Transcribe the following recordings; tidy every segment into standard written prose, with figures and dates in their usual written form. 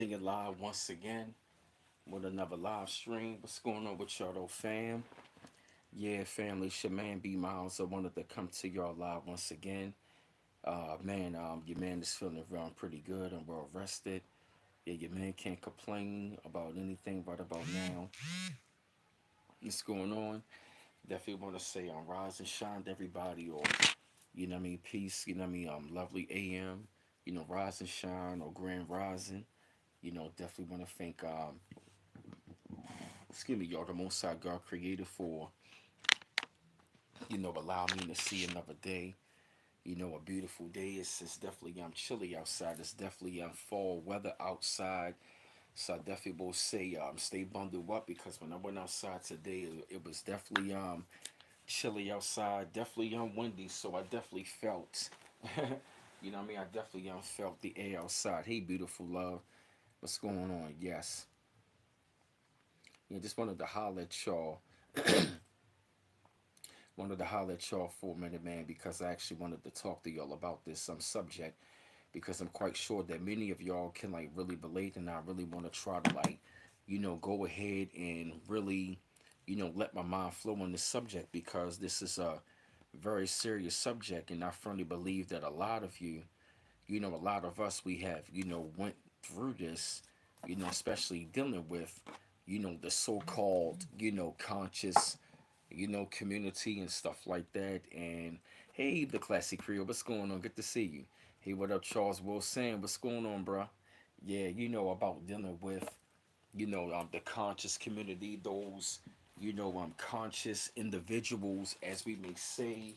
It live once again with another live stream. What's going on with y'all though, fam? Yeah, family, it's your man B Miles. I wanted to come to y'all live once again. Your man is feeling around pretty good and well rested. Yeah, your man can't complain about anything right about now. What's going on? Definitely want to say rise and shine to everybody, or peace. Lovely AM. Rise and shine or grand rising. Definitely want to thank excuse me, y'all, the Most High God created for, allow me to see another day. A beautiful day. It's definitely chilly outside. It's definitely fall weather outside. So I definitely will say stay bundled up because when I went outside today, it was definitely chilly outside, definitely windy. So I definitely felt, I definitely felt the air outside. Hey, beautiful love, what's going on? Yes, just wanted to holler at y'all. Wanted to holler at y'all for a minute, man, because I actually wanted to talk to y'all about this subject because I'm quite sure that many of y'all can like really relate, and I really want to try to like, go ahead and really, let my mind flow on this subject because this is a very serious subject, and I firmly believe that a lot of you, a lot of us, we have, went through this, especially dealing with, the so-called, conscious community and stuff like that. And hey, the classic Creole, what's going on? Good to see you. Hey, what up, Charles Wilson? What's going on, bruh? Yeah, about dealing with, the conscious community, those, conscious individuals, as we may say,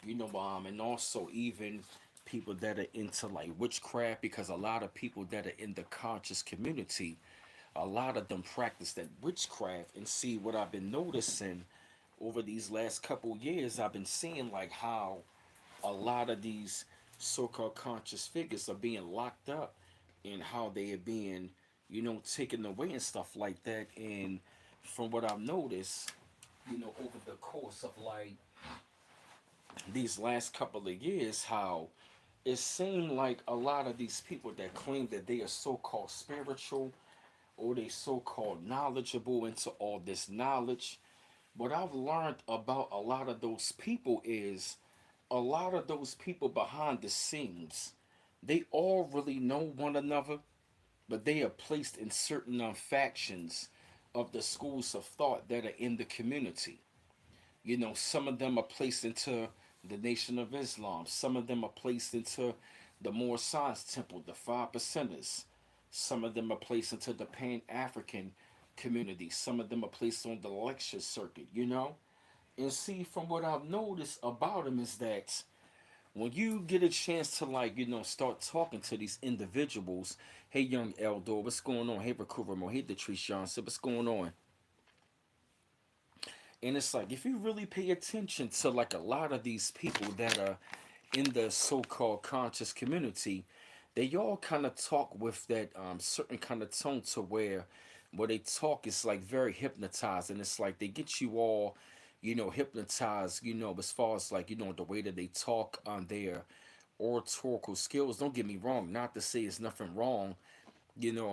and also even people that are into like witchcraft, because a lot of people that are in the conscious community, a lot of them practice that witchcraft. And see what I've been noticing over these last couple years, I've been seeing like how a lot of these so-called conscious figures are being locked up and how they are being, taken away and stuff like that. And from what I've noticed, over the course of like these last couple of years, how it seemed like a lot of these people that claim that they are so-called spiritual or they so-called knowledgeable into all this knowledge. What I've learned about a lot of those people is a lot of those people behind the scenes, they all really know one another, but they are placed in certain factions of the schools of thought that are in the community. Some of them are placed into the Nation of Islam. Some of them are placed into the Moor Science Temple, the Five Percenters. Some of them are placed into the Pan African community. Some of them are placed on the lecture circuit. And see, from what I've noticed about them is that when you get a chance to like, start talking to these individuals, hey young Eldor, what's going on? Hey Recruvermo, hey Detrice Johnson, what's going on? And it's like if you really pay attention to like a lot of these people that are in the so-called conscious community, they all kind of talk with that certain kind of tone to where they talk is like very hypnotizing. It's like they get you all, hypnotized, as far as like, the way that they talk on their oratorical skills. Don't get me wrong, not to say it's nothing wrong,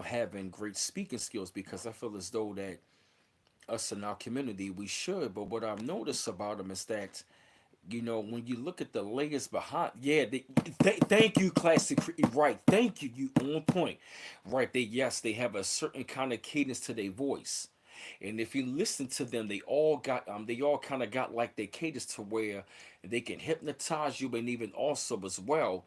having great speaking skills, because I feel as though that us in our community we should. But what I've noticed about them is that when you look at the layers behind, yeah, thank you, classic, right? Thank you, you on point, right? They have a certain kind of cadence to their voice, and if you listen to them, they all kind of got like their cadence to where they can hypnotize you, and even also as well.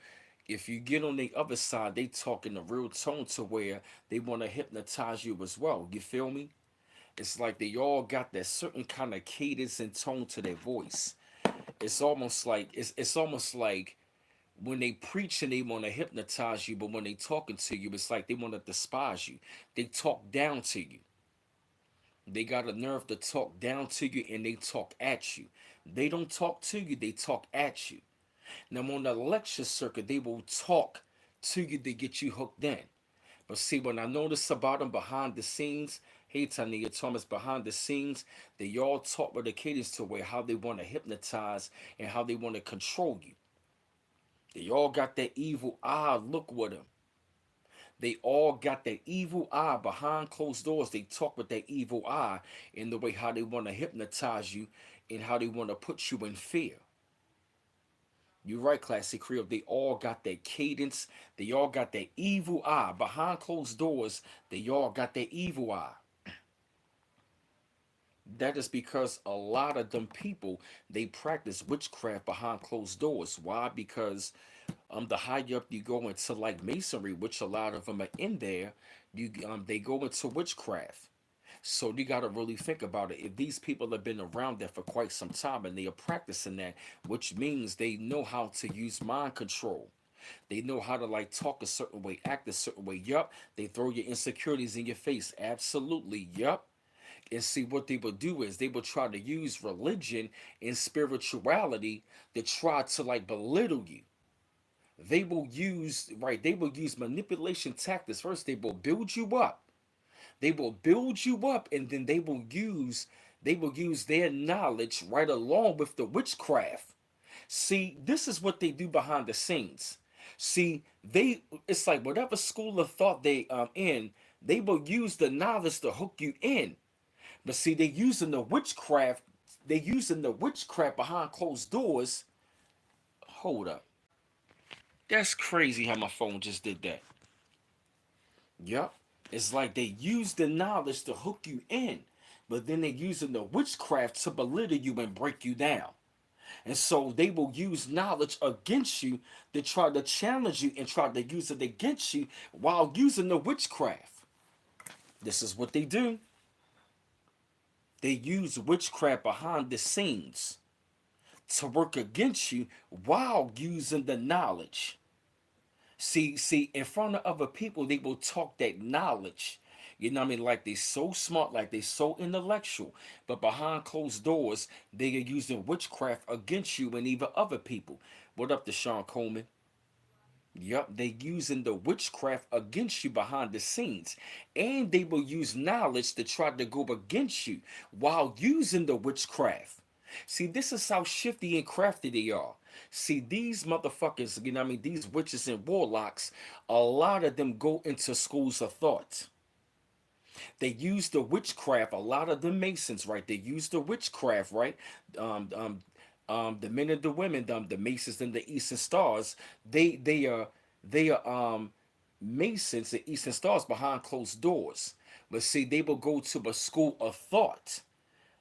If you get on the other side, they talk in a real tone to where they want to hypnotize you as well. You feel me? It's like they all got that certain kind of cadence and tone to their voice. It's almost like when they preach and they want to hypnotize you, but when they talking to you, it's like they want to despise you. They talk down to you. They got a nerve to talk down to you and they talk at you. They don't talk to you, they talk at you. Now on the lecture circuit, they will talk to you to get you hooked in. But see, when I notice about them behind the scenes, hey Tania Thomas, behind the scenes, they all talk with a cadence to where how they want to hypnotize and how they want to control you. They all got that evil eye look with them. They all got that evil eye behind closed doors. They talk with that evil eye in the way how they want to hypnotize you and how they want to put you in fear. You're right, Classic Creole. They all got that cadence. They all got that evil eye behind closed doors. They all got that evil eye. That is because a lot of them people, they practice witchcraft behind closed doors. Why? Because the higher up you go into like masonry, which a lot of them are in there, you they go into witchcraft. So you got to really think about it. If these people have been around there for quite some time and they are practicing that, which means they know how to use mind control. They know how to like talk a certain way, act a certain way. Yup. They throw your insecurities in your face. Absolutely. Yup. And see, what they will do is they will try to use religion and spirituality to try to like belittle you. They will use manipulation tactics. First, they will build you up. They will build you up, and then they will use their knowledge right along with the witchcraft. See, this is what they do behind the scenes. See, it's like whatever school of thought they in, they will use the knowledge to hook you in. But see, they using the witchcraft behind closed doors. Hold up. That's crazy how my phone just did that. Yup. It's like they use the knowledge to hook you in, but then they're using the witchcraft to belittle you and break you down. And so they will use knowledge against you to try to challenge you and try to use it against you while using the witchcraft. This is what they do. They use witchcraft behind the scenes to work against you while using the knowledge. See, in front of other people, they will talk that knowledge. You know what I mean? Like they so smart, like they so intellectual. But behind closed doors, they are using witchcraft against you and even other people. What up, Deshaun Coleman? Yup, they using the witchcraft against you behind the scenes. And they will use knowledge to try to go against you while using the witchcraft. See, this is how shifty and crafty they are. See, these motherfuckers, you know what I mean, these witches and warlocks, a lot of them go into schools of thought. They use the witchcraft, a lot of the Masons, right? They use the witchcraft, right? Um, um, the men and the women, the Masons and the Eastern Stars, they are Masons and Eastern Stars behind closed doors. But see, they will go to a school of thought.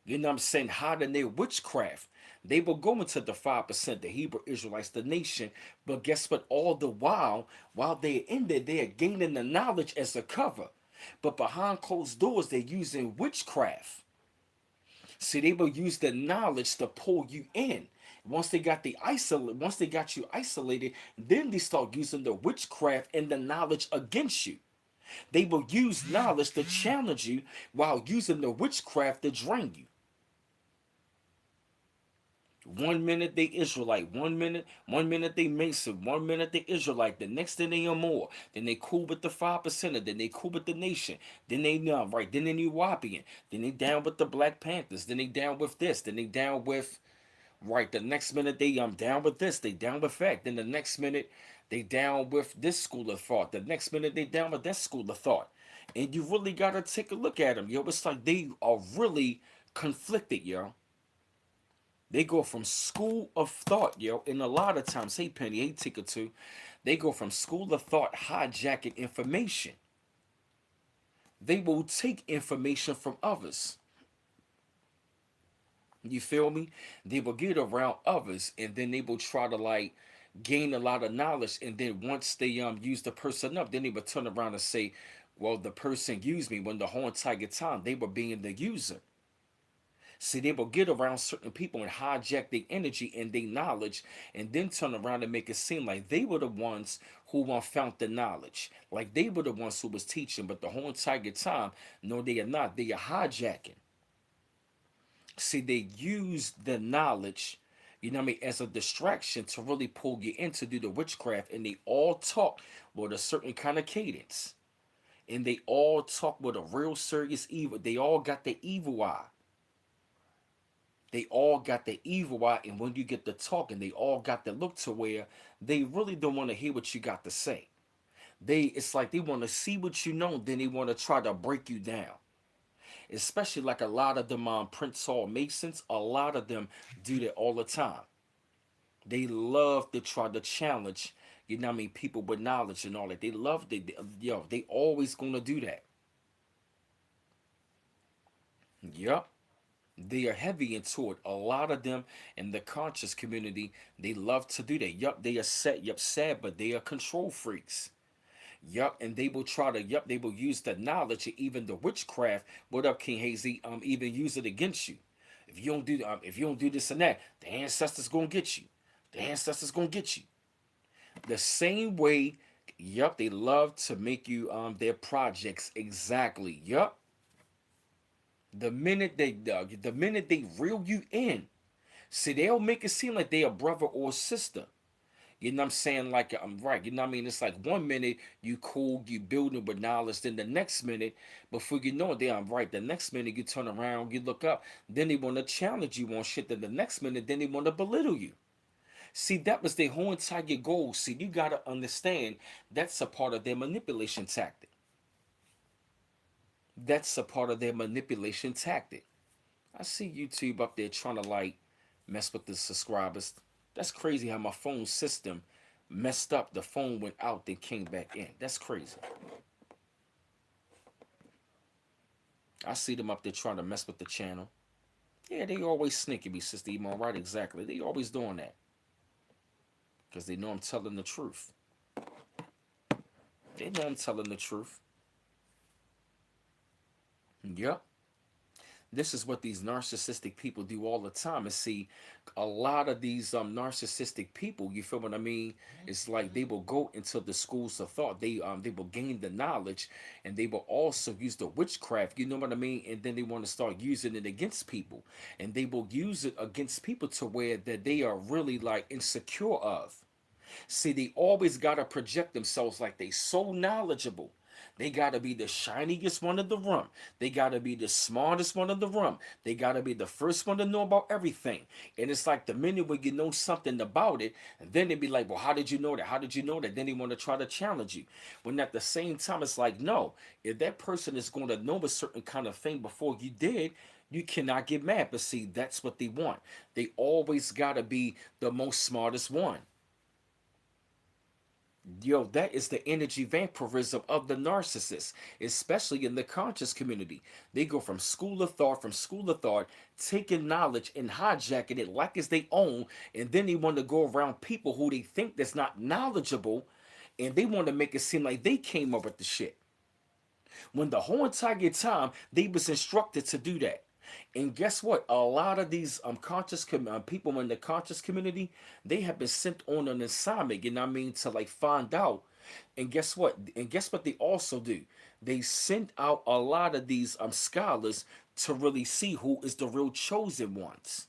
You know what I'm saying? Hiding their witchcraft. They will go into the 5%, the Hebrew Israelites, the nation. But guess what? All the while they're in there, they are gaining the knowledge as a cover. But behind closed doors, they're using witchcraft. See, they will use the knowledge to pull you in. Once they got you isolated, then they start using the witchcraft and the knowledge against you. They will use knowledge to challenge you while using the witchcraft to drain you. 1 minute they Israelite, 1 minute they Mason, 1 minute they Israelite, the next thing they are more. Then they cool with the 5%, then they cool with the nation, then they right, then they Nuwapian, then they down with the Black Panthers, then they down with this, then they down with right. The next minute they down with this, they down with that. Then the next minute they down with this school of thought. The next minute they down with that school of thought. And you really gotta take a look at them, yo. It's like they are really conflicted, yo. They go from school of thought, yo, and a lot of times, hey Penny, hey Ticker too, they go from school of thought hijacking information. They will take information from others. You feel me? They will get around others, and then they will try to like gain a lot of knowledge. And then once they use the person up, then they will turn around and say, "Well, the person used me." When the whole entire time they were being the user. See, they will get around certain people and hijack their energy and their knowledge, and then turn around and make it seem like they were the ones who found the knowledge, like they were the ones who was teaching. But the whole entire time, no, they are not. They are hijacking. See, they use the knowledge, you know what I mean, as a distraction to really pull you in to do the witchcraft. And they all talk with a certain kind of cadence. And they all talk with a real serious evil. They all got the evil eye. They all got the evil eye. And when you get to talking, they all got the look to where they really don't want to hear what you got to say. It's like they want to see what you know, then they want to try to break you down. Especially like a lot of them Prince Hall Masons, a lot of them do that all the time. They love to try to challenge, you know what I mean, people with knowledge and all that. They love they always gonna do that. Yep. They are heavy into it. A lot of them in the conscious community, they love to do that. Yup, they are sad, but they are control freaks. Yup, and they will try to, they will use the knowledge and even the witchcraft. What up, King Hazy? Even use it against you. If you don't do this and that, the ancestors gonna get you. The ancestors gonna get you. The same way, yup, they love to make you their projects exactly. Yup. The minute they reel you in, see, they'll make it seem like they a brother or sister. You know what I'm saying? Like I'm right. You know what I mean? It's like 1 minute you cool, you building with knowledge. Then the next minute, before you know it, they I'm right. The next minute you turn around, you look up. Then they want to challenge you on shit. Then the next minute, then they want to belittle you. See, that was their whole entire goal. See, you gotta understand that's a part of their manipulation tactic. That's a part of their manipulation tactic. I see YouTube up there trying to like mess with the subscribers. That's crazy how my phone system messed up. The phone went out, then came back in. That's crazy. I see them up there trying to mess with the channel. Yeah, they always sneaking me, Sister Emo. Right, exactly. They always doing that. Because they know I'm telling the truth. They know I'm telling the truth. Yep. This is what these narcissistic people do all the time. And see, a lot of these narcissistic people, you feel what I mean? It's like they will go into the schools of thought. They will gain the knowledge, and they will also use the witchcraft. You know what I mean? And then they want to start using it against people, and they will use it against people to where that they are really like insecure of. See, they always gotta project themselves like they so knowledgeable. They gotta be the shiniest one in the room. They gotta be the smartest one in the room. They gotta be the first one to know about everything. And it's like the minute when you know something about it, and then they be like, well, how did you know that? How did you know that? Then they want to try to challenge you. When at the same time, it's like, no, if that person is going to know a certain kind of thing before you did, you cannot get mad. But see, that's what they want. They always gotta be the most smartest one. Yo, that is the energy vampirism of the narcissist, especially in the conscious community. They go from school of thought, taking knowledge and hijacking it like it's their own, and then they want to go around people who they think that's not knowledgeable, and they want to make it seem like they came up with the shit. When the whole entire time they was instructed to do that. And guess what? A lot of these people in the conscious community, they have been sent on an assignment, you know what I mean, to like find out. And guess what? And guess what they also do? They sent out a lot of these scholars to really see who is the real chosen ones.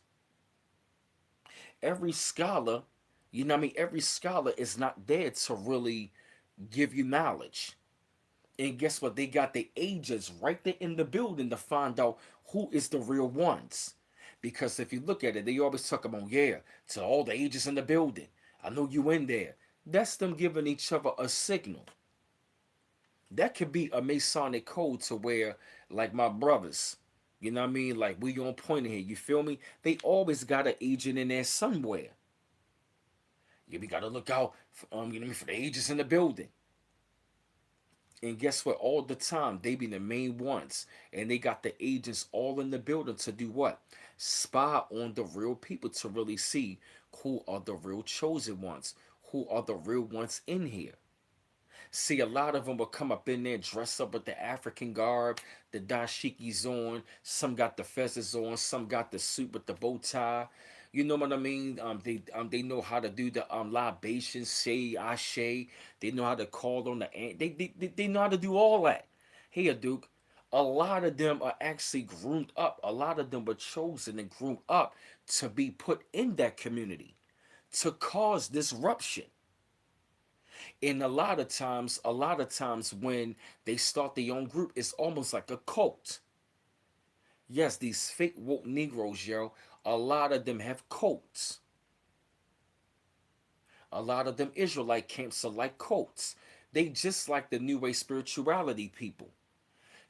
Every scholar, you know what I mean, every scholar is not there to really give you knowledge. And guess what? They got the agents right there in the building to find out who is the real ones. Because if you look at it, they always talk about, yeah, to all the agents in the building. I know you in there. That's them giving each other a signal. That could be a Masonic code to where, like my brothers, you know what I mean? Like we on point here. You feel me? They always got an agent in there somewhere. Yeah, we gotta look out for, you know what I mean, for the agents in the building. And guess what? All the time, they be the main ones. And they got the agents all in the building to do what? Spy on the real people to really see who are the real chosen ones. Who are the real ones in here. See, a lot of them will come up in there dressed up with the African garb, the dashikis on. Some got the feathers on. Some got the suit with the bow tie. You know what I mean? They know how to do the libations, say ashe. They know how to call on the ant. They know how to do all that. Here, Duke. A lot of them are actually groomed up. A lot of them were chosen and groomed up to be put in that community to cause disruption. And a lot of times when they start their own group, it's almost like a cult. Yes, these fake woke Negroes, yo, a lot of them have cults. A lot of them Israelite camps are like cults. They just like the New Age spirituality people.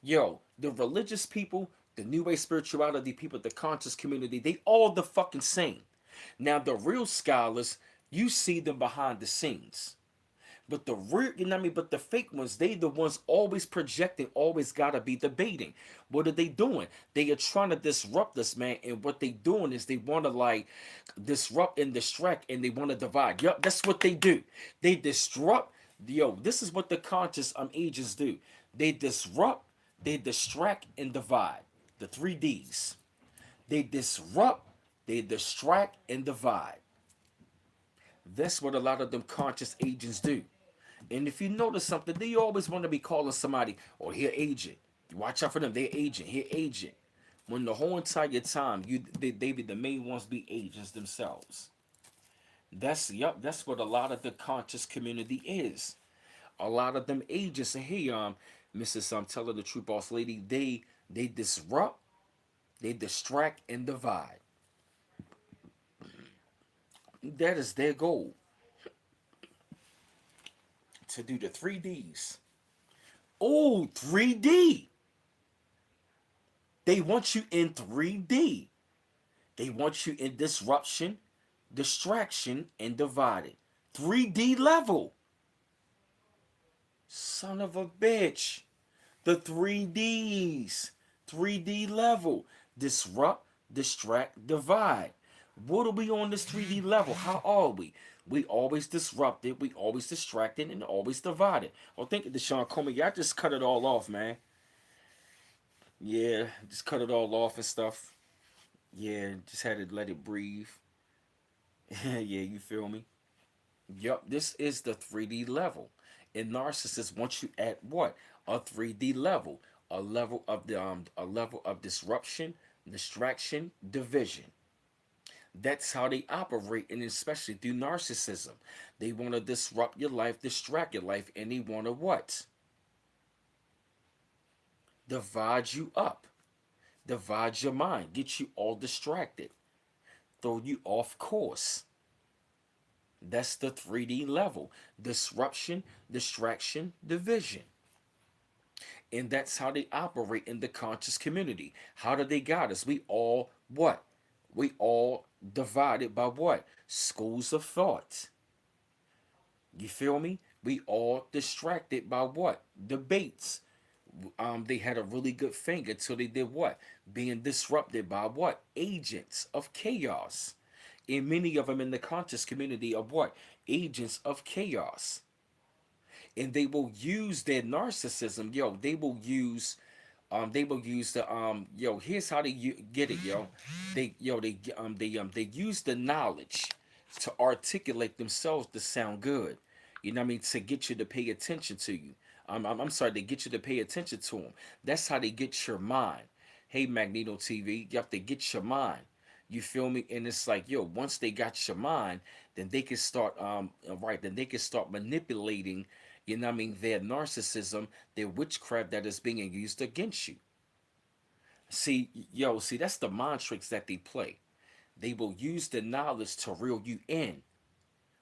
Yo, the religious people, the New Age spirituality people, the conscious community, they all the fucking same. Now, the real scholars, you see them behind the scenes. But the real, you know what I mean? But the fake ones, they the ones always projecting, always gotta be debating. What are they doing? They are trying to disrupt us, man. And what they doing is they want to like disrupt and distract, and they want to divide. Yup, that's what they do. They disrupt. Yo, this is what the conscious agents do. They disrupt, they distract, and divide. The three D's. They disrupt, they distract, and divide. That's what a lot of them conscious agents do. And if you notice something, they always want to be calling somebody, or here agent. Watch out for them. They're agent. Here agent. When the whole entire time they be the main ones be agents themselves. That's what a lot of the conscious community is. A lot of them agents say, hey, Mrs. Tell her the truth, boss lady, they disrupt, they distract and divide. That is their goal. To do the 3Ds. Oh, 3D. They want you in 3D. They want you in disruption, distraction, and divided. 3D level. Son of a bitch. The 3Ds. 3D level. Disrupt, distract, divide. What are we on this 3D level? How are we? We always disrupted, we always distracted, and always divided. Oh, thank you, Deshaun Comey. Y'all just cut it all off, man. Yeah, just cut it all off and stuff. Yeah, just had to let it breathe. Yeah, you feel me? Yup, this is the 3D level. And narcissists want you at what? A 3D level. A level of disruption, distraction, division. That's how they operate, and especially through narcissism. They want to disrupt your life, distract your life, and they want to what? Divide you up. Divide your mind. Get you all distracted. Throw you off course. That's the 3D level. Disruption, distraction, division. And that's how they operate in the conscious community. How do they got us? We all what? We all divided by what? Schools of thought. You feel me? We all distracted by what? Debates. They had a really good thing until they did what? Being disrupted by what? Agents of chaos. And many of them in the conscious community of what? Agents of chaos. And they will use their narcissism, yo. They will use the here's how get it, yo. They use the knowledge to articulate themselves to sound good. You know what I mean? To get you to pay attention to you. I'm sorry, they get you to pay attention to them. That's how they get your mind. Hey, Magneto TV, you have to get your mind. You feel me? And it's like, yo, once they got your mind, then they can start then they can start manipulating, you know what I mean, their narcissism, their witchcraft that is being used against you. See, that's the mind tricks that they play. They will use the knowledge to reel you in.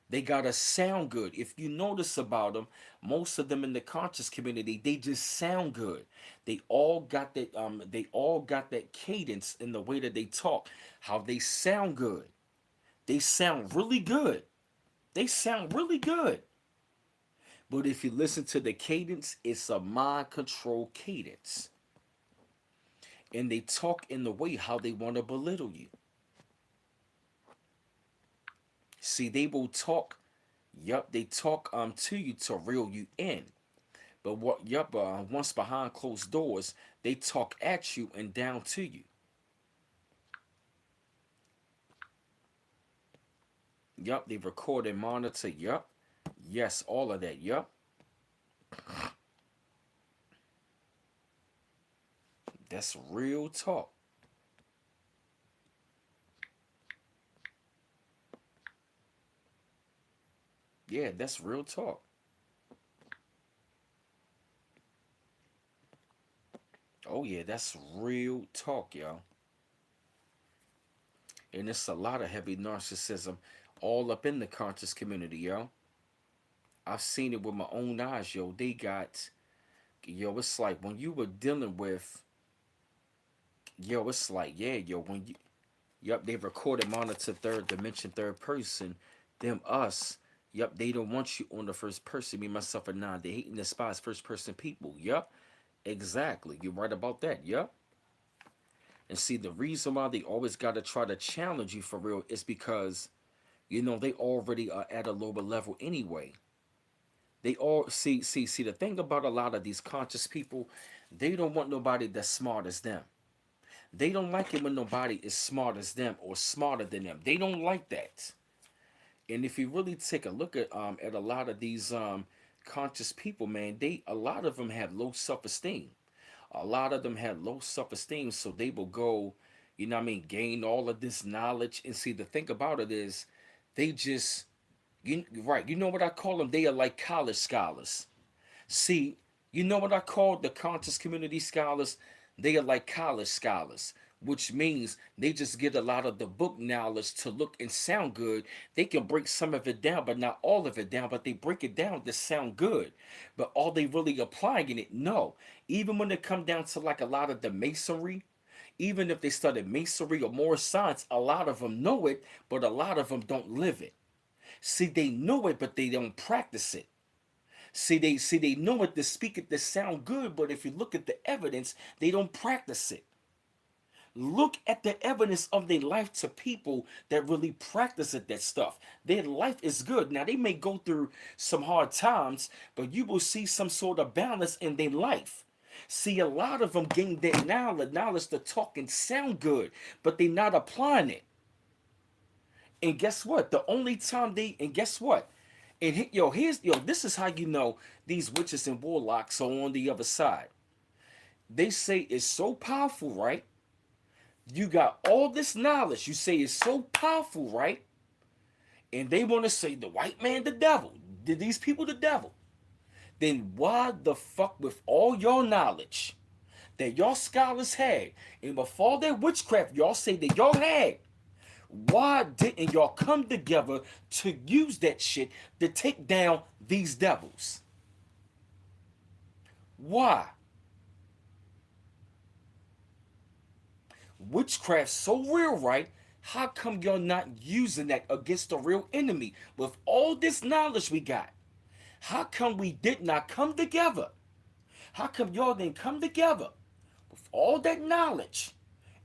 They gotta sound good. If you notice about them, most of them in the conscious community, they just sound good. They all got that cadence in the way that they talk, how they sound good. They sound really good. They sound really good. But if you listen to the cadence, it's a mind control cadence. And they talk in the way how they want to belittle you. See, they will talk. Yup, they talk to you to reel you in. But once behind closed doors, they talk at you and down to you. Yup, they record and monitor. Yup. Yes, all of that. Yup. That's real talk. Yeah, that's real talk. Oh yeah, that's real talk, y'all. And it's a lot of heavy narcissism all up in the conscious community, yo. I've seen it with my own eyes, yo. They got, yo, it's like when you were dealing with, yo, it's like, yeah, yo, when you, yep, they recorded monitor third dimension, third person, them, us. Yep, they don't want you on the first person. Me, myself, and nine. They hate and despise first person people. Yep, exactly. You're right about that. Yep. And see, the reason why they always got to try to challenge you for real is because, they already are at a lower level anyway. They all see the thing about a lot of these conscious people, they don't want nobody that's smart as them. They don't like it when nobody is smart as them or smarter than them. They don't like that. And if you really take a look at a lot of these conscious people, man, they a lot of them have low self-esteem. A lot of them have low self-esteem, so they will go, gain all of this knowledge. And see, the thing about it is, they just, right, you know what I call them? They are like college scholars. See, you know what I call the conscious community scholars? They are like college scholars, which means they just get a lot of the book knowledge to look and sound good. They can break some of it down, but not all of it down, but they break it down to sound good. But are they really applying it? No. Even when it come down to like a lot of the masonry, even if they study masonry or more science, a lot of them know it, but a lot of them don't live it. See, they know it, but they don't practice it. See they know it to speak it to sound good, but if you look at the evidence, they don't practice it. Look at the evidence of their life to people that really practice it, that stuff. Their life is good. Now they may go through some hard times, but you will see some sort of balance in their life. See, a lot of them gain that knowledge to talk and sound good, but they're not applying it. And guess what? The only time they and guess what? And this is how you know these witches and warlocks are on the other side. They say it's so powerful, right? You got all this knowledge. You say it's so powerful, right? And they want to say the white man the devil. Did these people the devil? Then why the fuck with all your knowledge that y'all scholars had and with all that witchcraft y'all say that y'all had, why didn't y'all come together to use that shit to take down these devils? Why? Witchcraft so real, right? How come y'all not using that against the real enemy with all this knowledge we got? How come we did not come together? How come y'all didn't come together with all that knowledge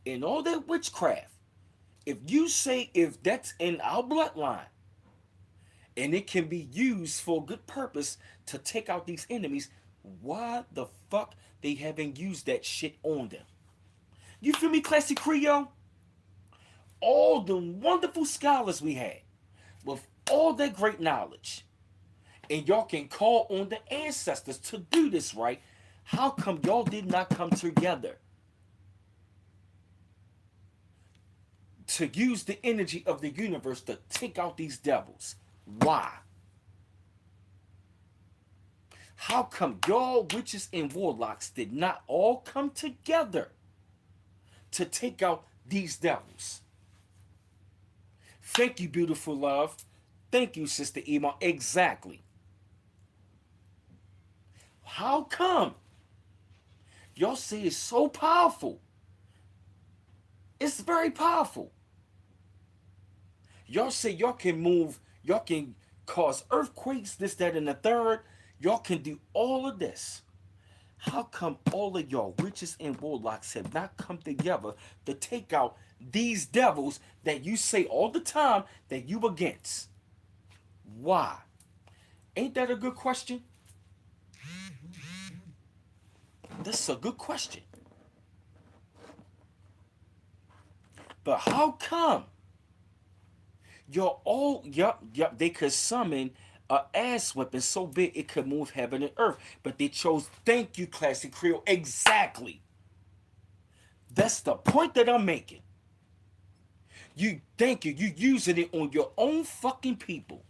and all that witchcraft? If you say if that's in our bloodline and it can be used for a good purpose to take out these enemies, why the fuck they haven't used that shit on them? You feel me, Classy Creole? All the wonderful scholars we had with all that great knowledge, and y'all can call on the ancestors to do this, right? How come y'all did not come together to use the energy of the universe to take out these devils? Why? How come y'all witches and warlocks did not all come together to take out these devils? Thank you, beautiful love. Thank you, Sister Ema. Exactly. How come? Y'all say it's so powerful. It's very powerful. Y'all say y'all can move, y'all can cause earthquakes, this, that, and the third. Y'all can do all of this. How come all of y'all witches and warlocks have not come together to take out these devils that you say all the time that you against? Why? Ain't that a good question? That's a good question. But how come you're all, yup, they could summon a ass weapon so big it could move heaven and earth, but they chose, thank you, Classic Creole, exactly. That's the point that I'm making. You, thank you, you using it on your own fucking people.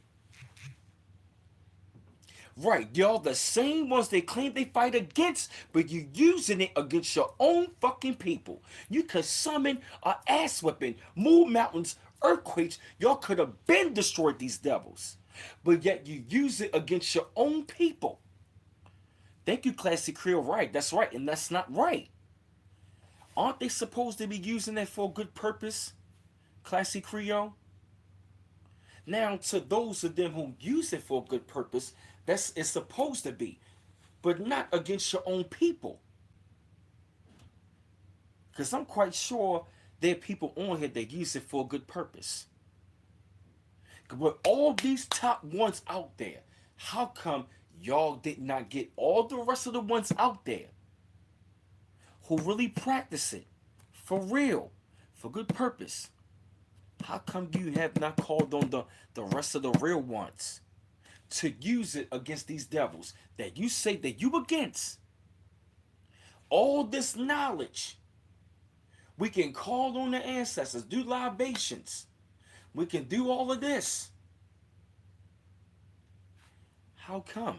Right, y'all the same ones they claim they fight against, but you using it against your own fucking people. You could summon a ass weapon, move mountains, earthquakes. Y'all could have been destroyed these devils. but yet you use it against your own people. Thank you, Classic Creole. Right, that's right, and that's not right. Aren't they supposed to be using that for a good purpose, Classic Creole? Now, to those of them who use it for a good purpose, that's it's supposed to be, but not against your own people. Because I'm quite sure there are people on here that use it for a good purpose. With all these top ones out there, how come y'all did not get all the rest of the ones out there who really practice it for real, for good purpose? How come you have not called on the rest of the real ones to use it against these devils that you say that you against? All this knowledge. We can call on the ancestors, do libations. We can do all of this. How come?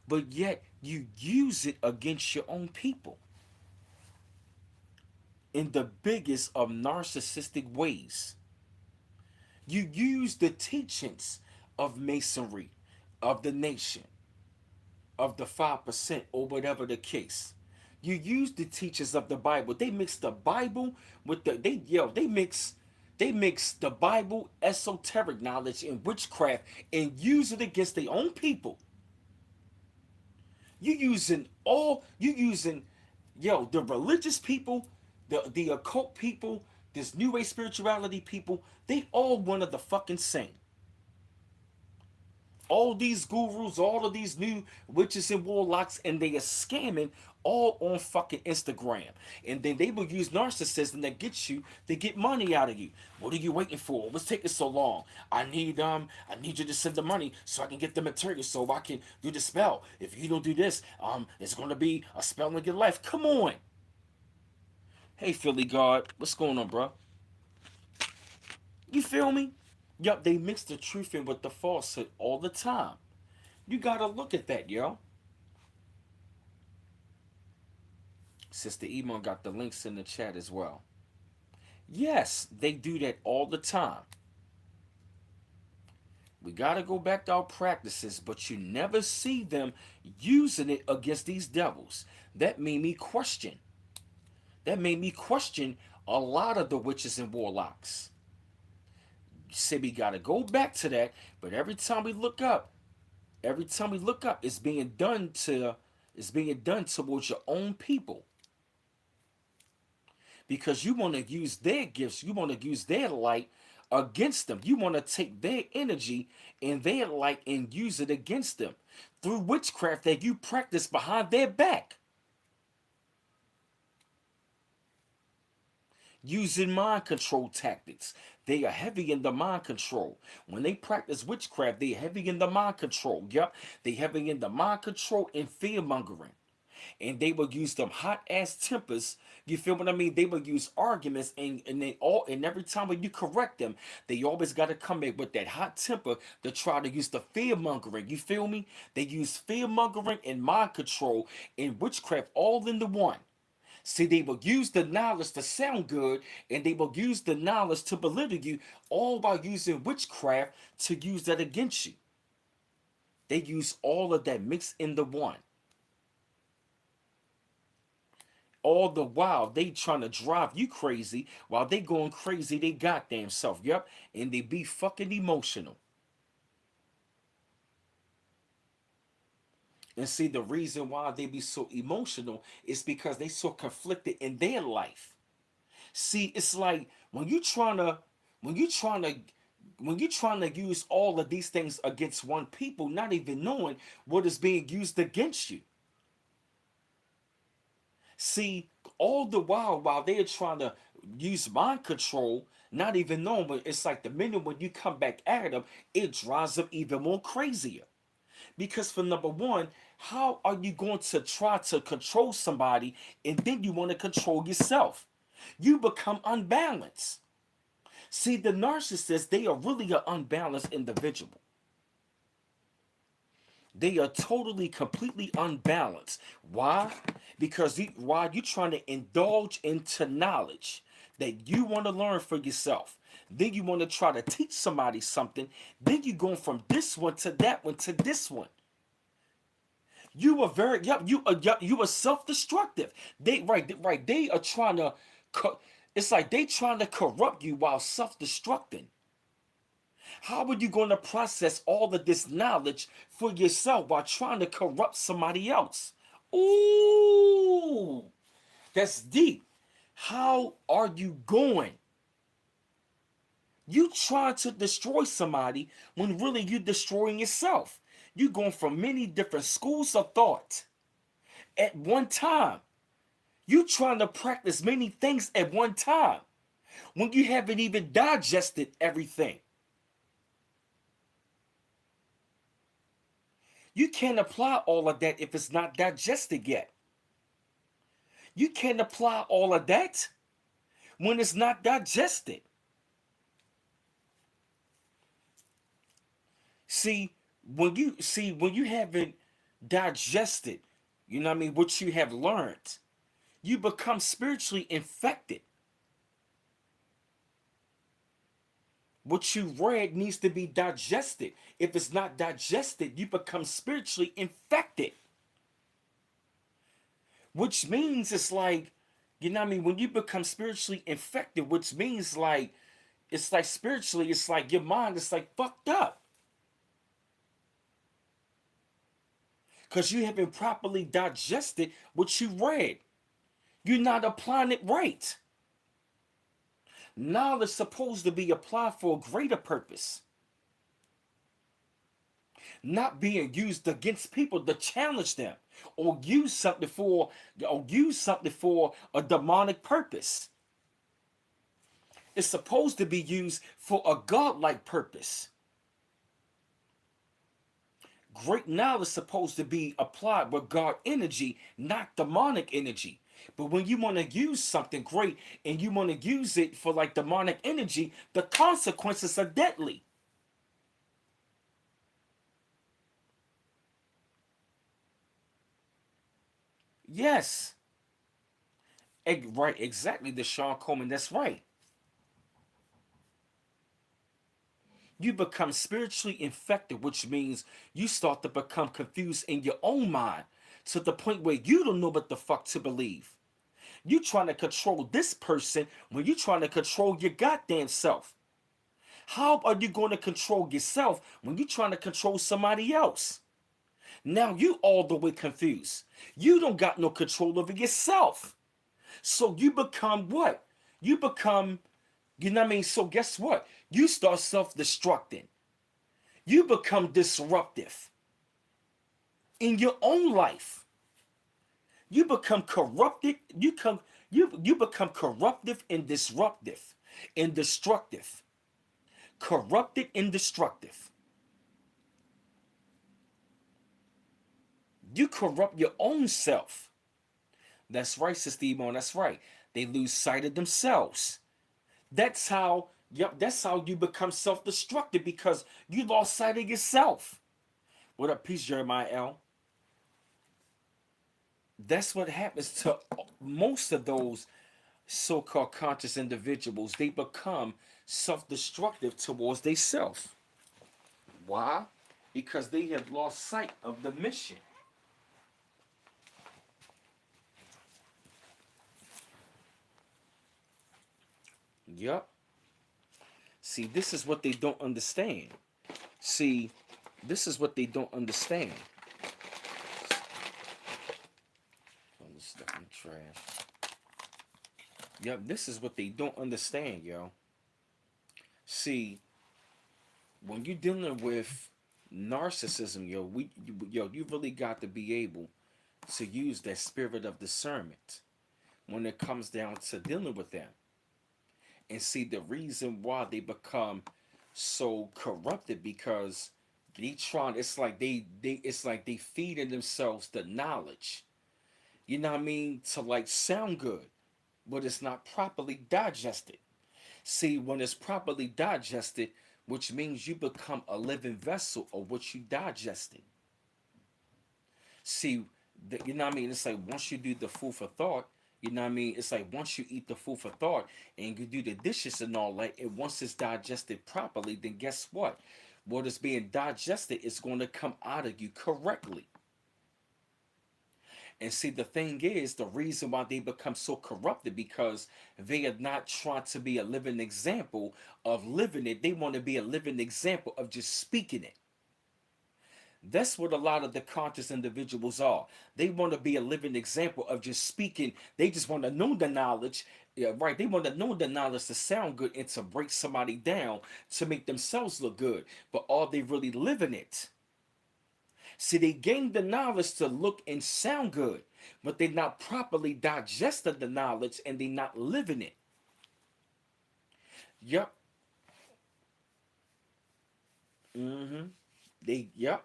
But yet you use it against your own people in the biggest of narcissistic ways. You use the teachings of masonry, of the nation, of the 5%, or whatever the case. You use the teachings of the Bible. They mix the Bible with they mix the Bible, esoteric knowledge, and witchcraft, and use it against their own people. You using the religious people, the occult people, this new age spirituality people, they all one of the fucking same. All these gurus, all of these new witches and warlocks, and they are scamming all on fucking Instagram. And then they will use narcissism that gets you to get money out of you. What are you waiting for? What's taking so long? I need you to send the money so I can get the material so I can do the spell. If you don't do this, it's gonna be a spell in your life. Come on. Hey Philly God, what's going on, bro? You feel me? Yup, they mix the truth in with the falsehood all the time. You gotta look at that, yo. Sister Emon got the links in the chat as well. Yes, they do that all the time. We gotta go back to our practices, but you never see them using it against these devils. That made me question. That made me question a lot of the witches and warlocks. You say we gotta go back to that, but every time we look up, it's being done towards your own people. Because you want to use their gifts, you want to use their light against them. You want to take their energy and their light and use it against them through witchcraft that you practice behind their back. Using mind control tactics. They are heavy in the mind control. When they practice witchcraft, they're heavy in the mind control. Yep, they're heavy in the mind control and fear mongering. And they will use them hot ass tempers. You feel what I mean? They will use arguments, and every time when you correct them, they always got to come in with that hot temper to try to use the fear mongering. You feel me? They use fear mongering and mind control and witchcraft all in the one. See, they will use the knowledge to sound good, and they will use the knowledge to belittle you, all while using witchcraft to use that against you. They use all of that mixed in the one. All the while they trying to drive you crazy while they going crazy they goddamn self. Yep. And they be fucking emotional. And see, the reason why they be so emotional is because they so conflicted in their life. See, it's like when you trying to use all of these things against one people, not even knowing what is being used against you. See, all the while they're trying to use mind control, not even knowing, but it's like the minute when you come back at them, it drives them even more crazier. Because for number one, how are you going to try to control somebody and then you want to control yourself? You become unbalanced. See, the narcissists, they are really an unbalanced individual. They are totally, completely unbalanced. Why? Because while you're trying to indulge into knowledge that you want to learn for yourself, Then you want to try to teach somebody something. Then you going from this one to that one to this one. You are very, yep, you are self-destructive. Right. They are trying to, it's like they trying to corrupt you while self-destructing. How are you going to process all of this knowledge for yourself while trying to corrupt somebody else? Ooh, that's deep. How are you going? You trying to destroy somebody when really you're destroying yourself. You're going from many different schools of thought at one time. You trying to practice many things at one time when you haven't even digested everything. You can't apply all of that if it's not digested yet. You can't apply all of that when it's not digested. When you haven't digested, you know what I mean, what you have learned, you become spiritually infected. What you read needs to be digested. If it's not digested, you become spiritually infected. Which means it's like, you know what I mean, when you become spiritually infected, which means like, it's like spiritually, it's like your mind is like fucked up. Because you haven't properly digested what you read. You're not applying it right. Knowledge is supposed to be applied for a greater purpose. Not being used against people to challenge them or use something for a demonic purpose. It's supposed to be used for a godlike purpose. Great knowledge is supposed to be applied with God energy, not demonic energy. But when you want to use something great and you want to use it for like demonic energy, the consequences are deadly. Yes. Right, exactly, Deshaun Coleman. That's right. You become spiritually infected, which means you start to become confused in your own mind to the point where you don't know what the fuck to believe. You trying to control this person when you trying to control your goddamn self. How are you going to control yourself when you trying to control somebody else? Now you all the way confused. You don't got no control over yourself. So you become what? You become, you know what I mean? So guess what? You start self-destructing. You become disruptive in your own life. You become corrupted. You become corruptive and disruptive and destructive. Corrupted and destructive. You corrupt your own self. That's right, Sister Ebon. That's right. They lose sight of themselves. That's how, yep, that's how you become self-destructive because you lost sight of yourself. What up, peace, Jeremiah L? That's what happens to most of those so-called conscious individuals. They become self-destructive towards themselves. Why? Because they have lost sight of the mission. Yup. See, this is what they don't understand. See, this is what they don't understand. All this stuff in the trash. Yep, this is what they don't understand, yo. See, when you're dealing with narcissism, you really got to be able to use that spirit of discernment when it comes down to dealing with them. And see the reason why they become so corrupted because they trying, it's like they feeding themselves the knowledge, you know what I mean, to like sound good, but it's not properly digested. See, when it's properly digested, which means you become a living vessel of what you digested. See, you know what I mean, it's like once you do the food for thought, You know what I mean? It's like once you eat the food for thought and you do the dishes and all that, and once it's digested properly, then guess what? What is being digested is going to come out of you correctly. And see, the thing is, the reason why they become so corrupted because they are not trying to be a living example of living it. They want to be a living example of just speaking it. That's what a lot of the conscious individuals are. They want to be a living example of just speaking. They just want to know the knowledge. Yeah, right. They want to know the knowledge to sound good and to break somebody down to make themselves look good. But are they really living it? See, they gain the knowledge to look and sound good, but they're not properly digesting the knowledge and they're not living it. Yep. Mm-hmm. Yep.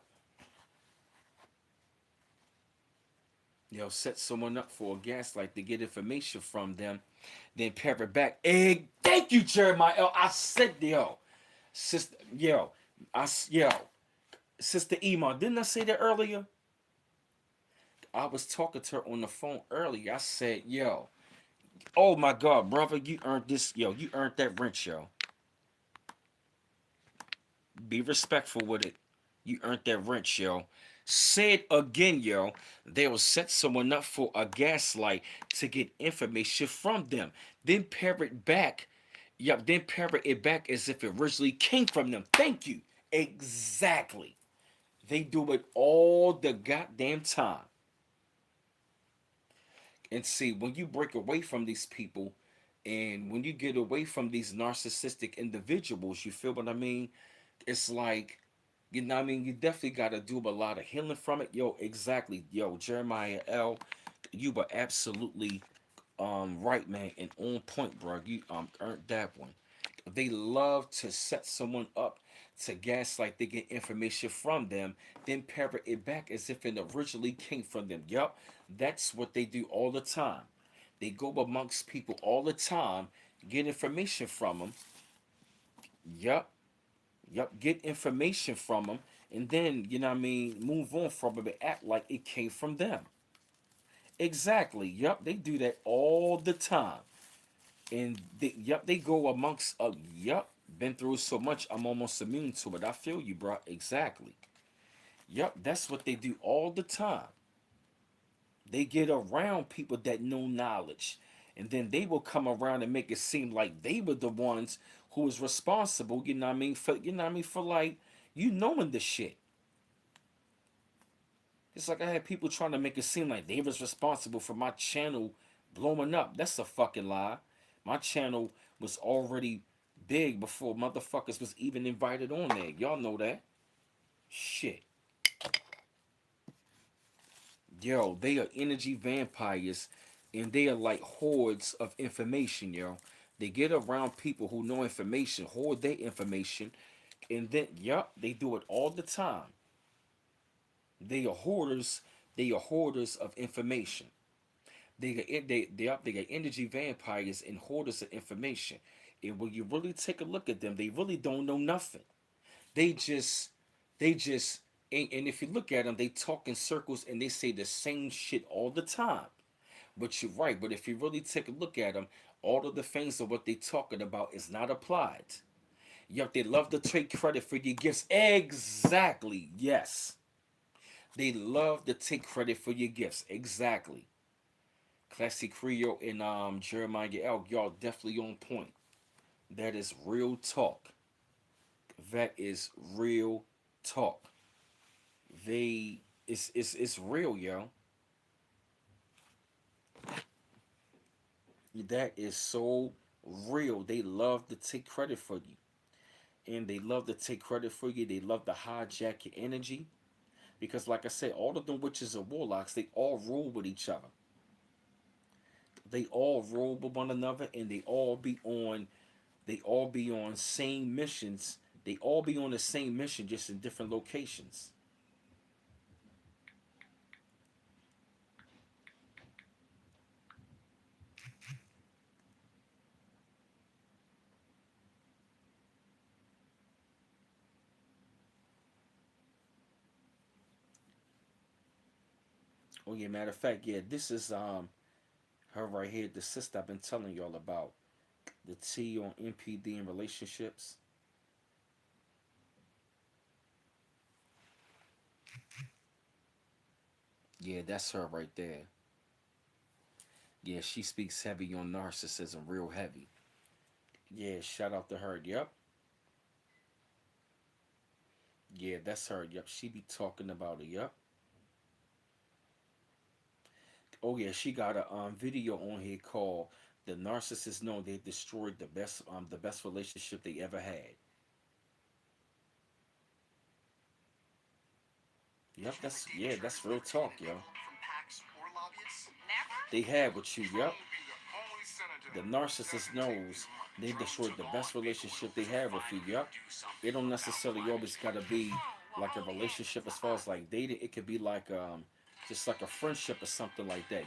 Set someone up for a gaslight to get information from them, then parrot back. Egg, thank you, Jeremiah. I said, sister, yo, sister Ema. Didn't I say that earlier? I was talking to her on the phone earlier. I said, oh my God, brother, you earned this, you earned that rent, yo. Be respectful with it. You earned that rent, yo. Say it again, yo. They will set someone up for a gaslight to get information from them. Then parrot back. Yep, then parrot it back as if it originally came from them. Thank you. Exactly. They do it all the goddamn time. And see, when you break away from these people and when you get away from these narcissistic individuals, you feel what I mean? It's like, you know what I mean? You definitely got to do a lot of healing from it. Yo, exactly. Yo, Jeremiah L., you were absolutely right, man, and on point, bro. You earned that one. They love to set someone up to gaslight. They get information from them, then parrot it back as if it originally came from them. Yup, that's what they do all the time. They go amongst people all the time, get information from them. Yup, yup, get information from them, and then you know what I mean, move on from it, but act like it came from them. Exactly. Yup, they do that all the time. And they go amongst been through so much I'm almost immune to it. I feel you, bro. Exactly. Yep, that's what they do all the time. They get around people that know knowledge, and then they will come around and make it seem like they were the ones who was responsible, you know what I mean, for for like knowing the shit. It's like I had people trying to make it seem like they was responsible for my channel blowing up. That's a fucking lie. My channel was already big before motherfuckers was even invited on there. Y'all know that. Shit. Yo, they are energy vampires and they are like hordes of information, yo. They get around people who know information, hoard their information, and then they do it all the time. They are hoarders, they are hoarders of information. They got energy vampires and hoarders of information. And when you really take a look at them, they really don't know nothing. They just they just and if you look at them, they talk in circles and they say the same shit all the time. But you're right. But if you really take a look at them, all of the things of what they talking about is not applied. Yep, they love to take credit for your gifts. Exactly. Yes. They love to take credit for your gifts. Exactly. Classy Creole and Jeremiah L. Y'all definitely on point. That is real talk. That is real talk. They it's real, yo. That is so real. They love to take credit for you. And they love to take credit for you. They love to hijack your energy. Because like I said, all of them witches and warlocks, they all rule with each other. They all rule with one another and they all be on same missions. They all be on the same mission, just in different locations. Oh yeah, matter of fact, yeah, this is Her right here, the sister I've been telling y'all about. The T on MPD and relationships. Yeah, that's her right there. Yeah, she speaks heavy on narcissism, real heavy. Yeah, shout out to her. Yep. Yeah, that's her. Yep. She be talking about it. Yep. Oh yeah, she got a video on here called "The Narcissists Know They Destroyed the best relationship they ever had." Yep, that's real talk, yo. They had with you. Yep. The narcissist knows they destroyed the best relationship they had with you. Yep. It don't necessarily always gotta be like a relationship as far as like dating. It could be like just like a friendship or something like that.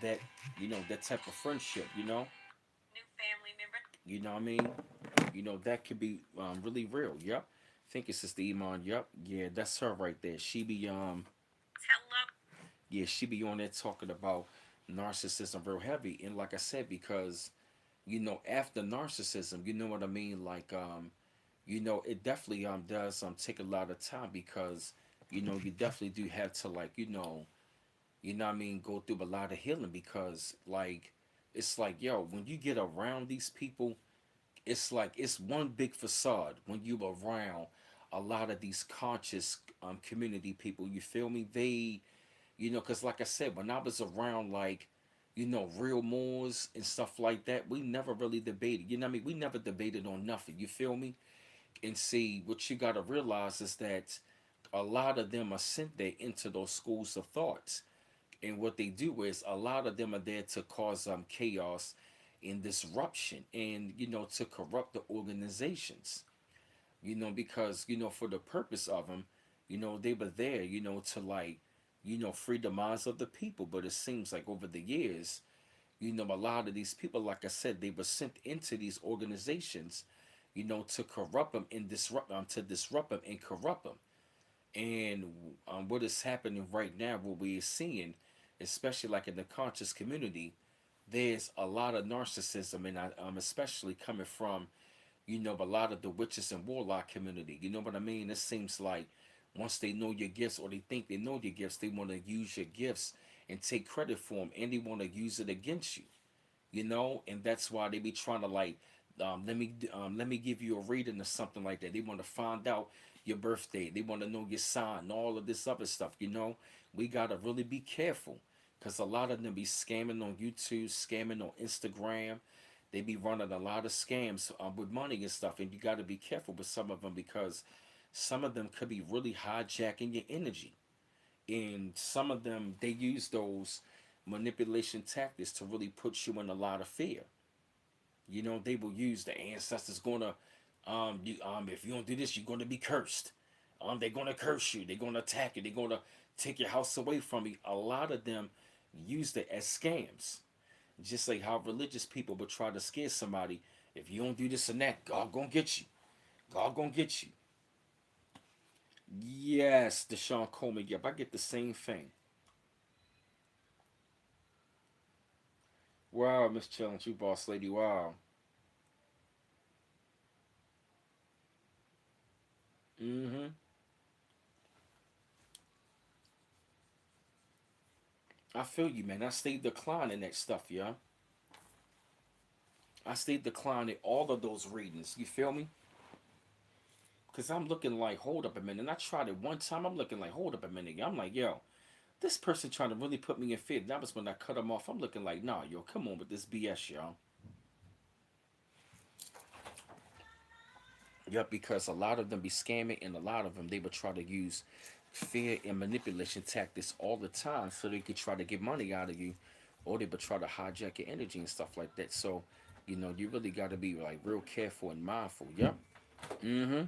That that type of friendship. You know what I mean? That could be really real. Yep. Think it's Sister Iman. Yep. Yeah, that's her right there. She be on there talking about narcissism real heavy. And like I said, because after narcissism, you know what I mean? Like it definitely does take a lot of time because you definitely do have to like what I mean, go through a lot of healing because like it's like yo, when you get around these people, it's like it's one big facade when you around a lot of these conscious community people. You feel me? They because like I said, when I was around like real Moors and stuff like that, we never really debated. You know what I mean? We never debated on nothing. You feel me? And see, what you got to realize is that a lot of them are sent there into those schools of thoughts, and what they do is a lot of them are there to cause chaos and disruption, and to corrupt the organizations. Because for the purpose of them, they were there, to like, free the minds of the people. But it seems like over the years, a lot of these people, like I said, they were sent into these organizations, to corrupt them and disrupt them, to disrupt them and corrupt them. And what is happening right now, what we're seeing, especially like in the conscious community, there's a lot of narcissism, and especially coming from, a lot of the witches and warlock community. You know what I mean? It seems like once they know your gifts, or they think they know your gifts, they want to use your gifts and take credit for them, and they want to use it against you. And that's why they be trying to like, let me give you a reading or something like that. They want to find out your birthday. They want to know your sign, all of this other stuff. We gotta really be careful because a lot of them be scamming on YouTube, scamming on Instagram. They be running a lot of scams with money and stuff, and you got to be careful with some of them because some of them could be really hijacking your energy, and some of them they use those manipulation tactics to really put you in a lot of fear. They will use the ancestors gonna, if you don't do this, you're gonna be cursed. They're gonna curse you. They're gonna attack you. They're gonna take your house away from you. A lot of them use it as scams. Just like how religious people would try to scare somebody. If you don't do this and that, God gonna get you. God gonna get you. Yes, Deshaun Coleman. Yep, I get the same thing. Wow, Miss Challenge, you boss lady. Wow. Mm-hmm. I feel you, man. I stayed declining that stuff, yeah. I stayed declining all of those readings. You feel me? Because I'm looking like, hold up a minute. And I tried it one time. I'm looking like, hold up a minute. I'm like, yo, this person trying to really put me in fear. That was when I cut them off. I'm looking like, nah, yo, come on with this BS, y'all. Yep, because a lot of them be scamming, and a lot of them they would try to use fear and manipulation tactics all the time so they could try to get money out of you, or they would try to hijack your energy and stuff like that. So, you really got to be like real careful and mindful. Yep. Mm-hmm.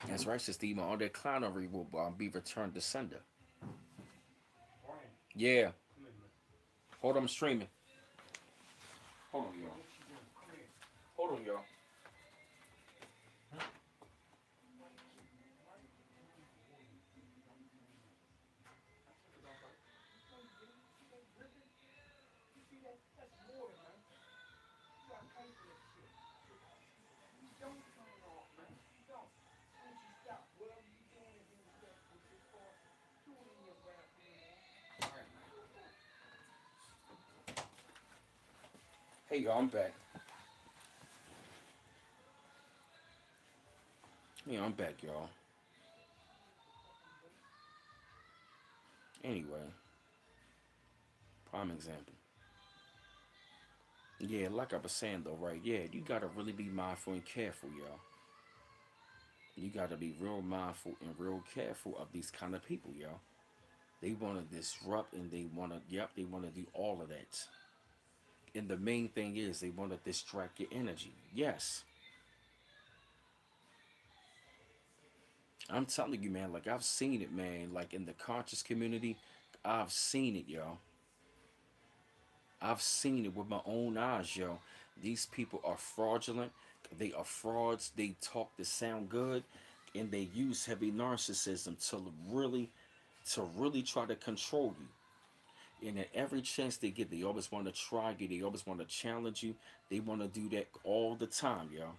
That's right, Sister Ema. All that clownery will be returned to sender. Yeah. Hold on, I'm streaming. Hold on, y'all. Hold on, y'all. Hey y'all, I'm back. Yeah, I'm back, y'all. Anyway, prime example. Yeah, like I was saying though, right? Yeah, you gotta really be mindful and careful, y'all. You gotta be real mindful and real careful of these kind of people, y'all. They wanna disrupt and they wanna, yep, they wanna do all of that. And the main thing is they wanna distract your energy. Yes, I'm telling you, man. Like I've seen it, man. Like in the conscious community, I've seen it, y'all. I've seen it with my own eyes, yo. These people are fraudulent. They are frauds. They talk to sound good, and they use heavy narcissism really, to really try to control you. And at every chance they get, they always want to try you. They always want to challenge you. They want to do that all the time, yo.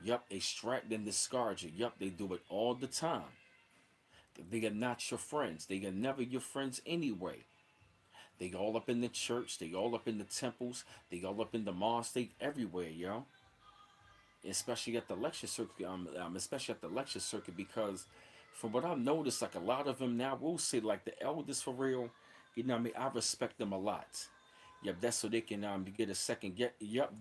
Yup, extract and discard you. Yup, they do it all the time. They are not your friends. They are never your friends anyway. They all up in the church. They all up in the temples. They all up in the mosque. They everywhere, yo. Especially at the lecture circuit. Especially at the lecture circuit because, from what I've noticed, like a lot of them now will say like the elders for real. You know what I mean? I respect them a lot. Yep, that's so they can get a second get. Yep,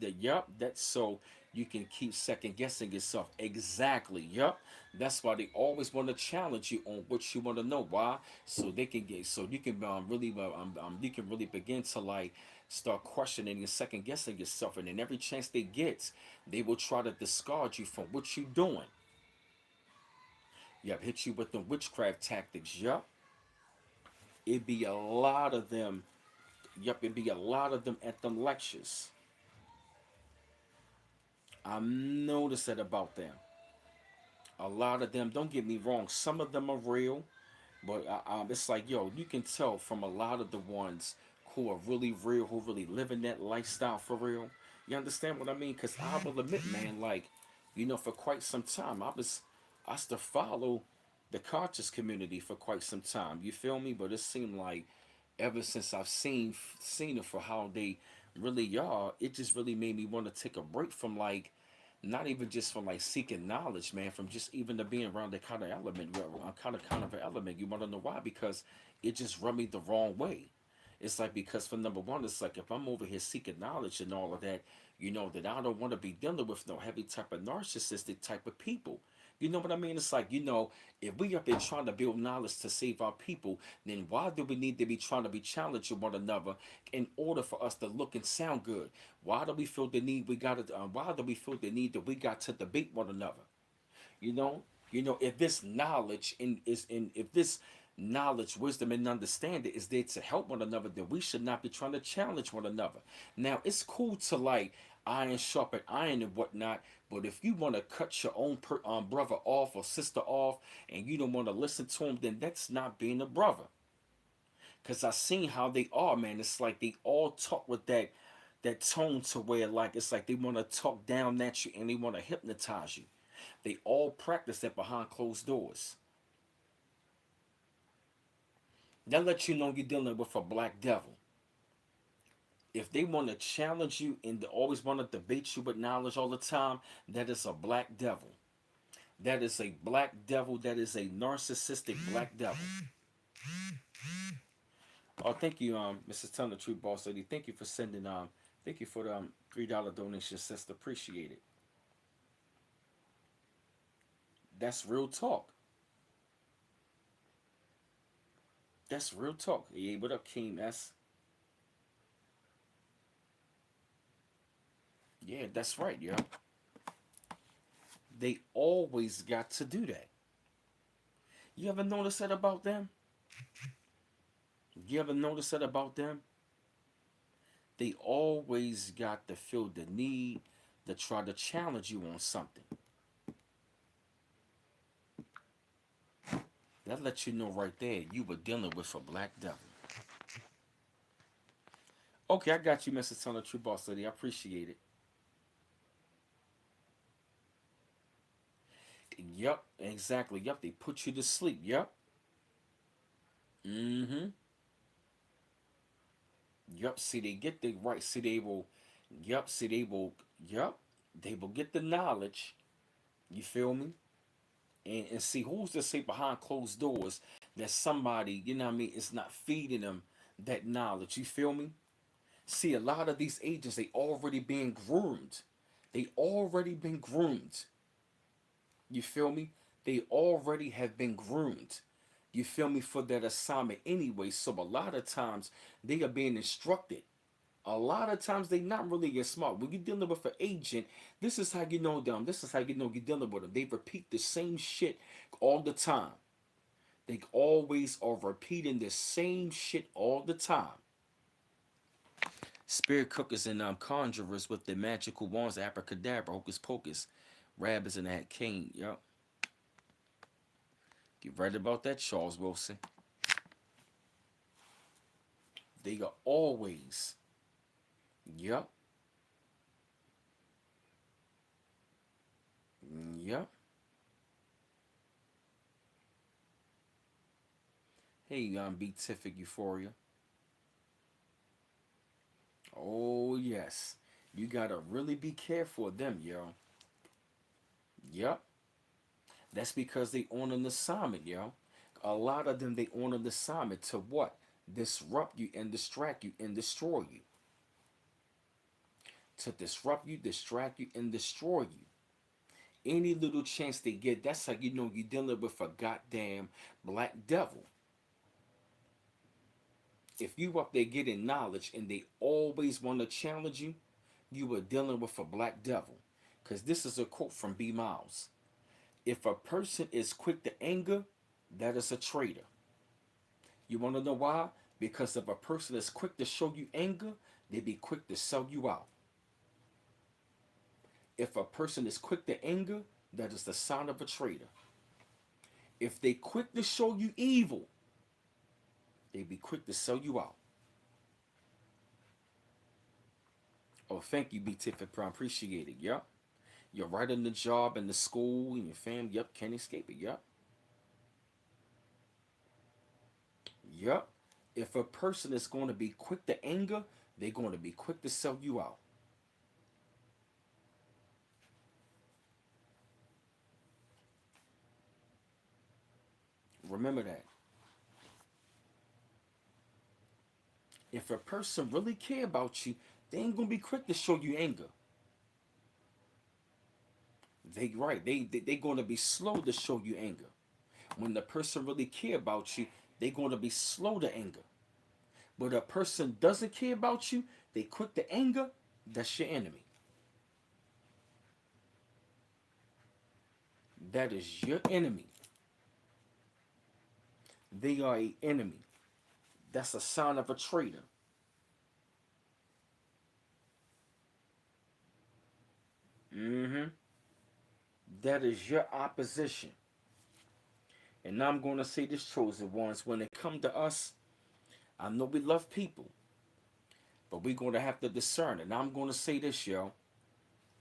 that's so you can keep second guessing yourself. Exactly. Yep. That's why they always want to challenge you on what you want to know. Why? So they can get so you can really you can really begin to like start questioning and second guessing yourself. And in every chance they get, they will try to discard you from what you're doing. Yep, hit you with the witchcraft tactics. Yep. It be a lot of them. Yep, it be a lot of them at them lectures. I noticed that about them. A lot of them, don't get me wrong, some of them are real, but it's like, yo, you can tell from a lot of the ones who are really real, who really living that lifestyle for real. You understand what I mean? Because I will admit, man, like, for quite some time, I used to follow the conscious community for quite some time. You feel me? But it seemed like ever since I've seen it for how they really are, it just really made me want to take a break from like not even just from like seeking knowledge, man, from just even to being around that kind of element, kind of an element. You want to know why? Because it just rubbed me the wrong way. It's like because for number one, it's like if I'm over here seeking knowledge and all of that, that I don't want to be dealing with no heavy type of narcissistic type of people. You know what I mean? It's like, if we up here trying to build knowledge to save our people, then why do we need to be trying to be challenging one another in order for us to look and sound good? Why do we feel the need we got to? Why do we feel the need that we got to debate one another? You know, if this knowledge if this knowledge, wisdom, and understanding is there to help one another, then we should not be trying to challenge one another. Now, it's cool to like iron sharpen iron and whatnot, but if you want to cut your own brother off or sister off, and you don't want to listen to them, then that's not being a brother. Cause I seen how they are, man. It's like they all talk with that tone to where like it's like they want to talk down at you and they want to hypnotize you. They all practice that behind closed doors. That lets you know you're dealing with a black devil. If they want to challenge you and they always want to debate you with knowledge all the time, that is a black devil. That is a black devil. That is a narcissistic black devil. Oh, thank you, Mrs. Telling the Truth Boss Lady. Thank you for sending thank you for the $3 donation, sister. Appreciate it. That's real talk. That's real talk. Yeah, what up, King? That's right, yeah. They always got to do that. You ever notice that about them? You ever notice that about them? They always got to feel the need to try to challenge you on something. That lets you know right there you were dealing with a black devil. Okay, I got you, Mr. Turner, True Boss Lady. I appreciate it. Yup, exactly. Yup, they put you to sleep. Yup. Mm-hmm. Yup. See, they get the right. See, they will. Yup. See, they will. Yup. They will get the knowledge. You feel me? And see, who's to say behind closed doors that somebody, you know what I mean, is not feeding them that knowledge. You feel me? See, a lot of these agents, they already being groomed. They already been groomed. You feel me? They already have been groomed. You feel me, for that assignment anyway. So a lot of times they are being instructed. A lot of times they not really get smart. When you're dealing with an agent, this is how you know them. This is how you know you're dealing with them. They repeat the same shit all the time. They always are repeating the same shit all the time. Spirit cookers and conjurers with the magical wands, abracadabra, hocus pocus, rabbits and that cane. Yup. You read about that, Charles Wilson. They are always, yup, yup. Hey, Beatific Euphoria. Oh yes, you gotta really be careful of them, yo. Yup. That's because they on an assignment, yo. A lot of them they on an assignment to what? Disrupt you and distract you and destroy you. To disrupt you, distract you, and destroy you. Any little chance they get, that's how you know you're dealing with a goddamn black devil. If you up there getting knowledge and they always want to challenge you, you are dealing with a black devil. Because this is a quote from B. Miles. If a person is quick to anger, that is a traitor. You want to know why? Because if a person is quick to show you anger, they be quick to sell you out. If a person is quick to anger, that is the sign of a traitor. If they quick to show you evil, they be quick to sell you out. Oh, thank you, B. Tiffany. I appreciate it. Yup. You're right in the job and the school and your family. Yup. Can't escape it. Yup. Yup. If a person is going to be quick to anger, they're going to be quick to sell you out. Remember that. If a person really care about you, they ain't gonna be quick to show you anger. They right. They gonna be slow to show you anger. When the person really care about you, they gonna be slow to anger. But a person doesn't care about you, they quick to anger. That's your enemy. That is your enemy. They are a enemy. That's a sign of a traitor. Mm-hmm. That is your opposition. And now I'm going to say this, chosen ones, when it come to us, I know we love people, but we're going to have to discern. And I'm going to say this, yo.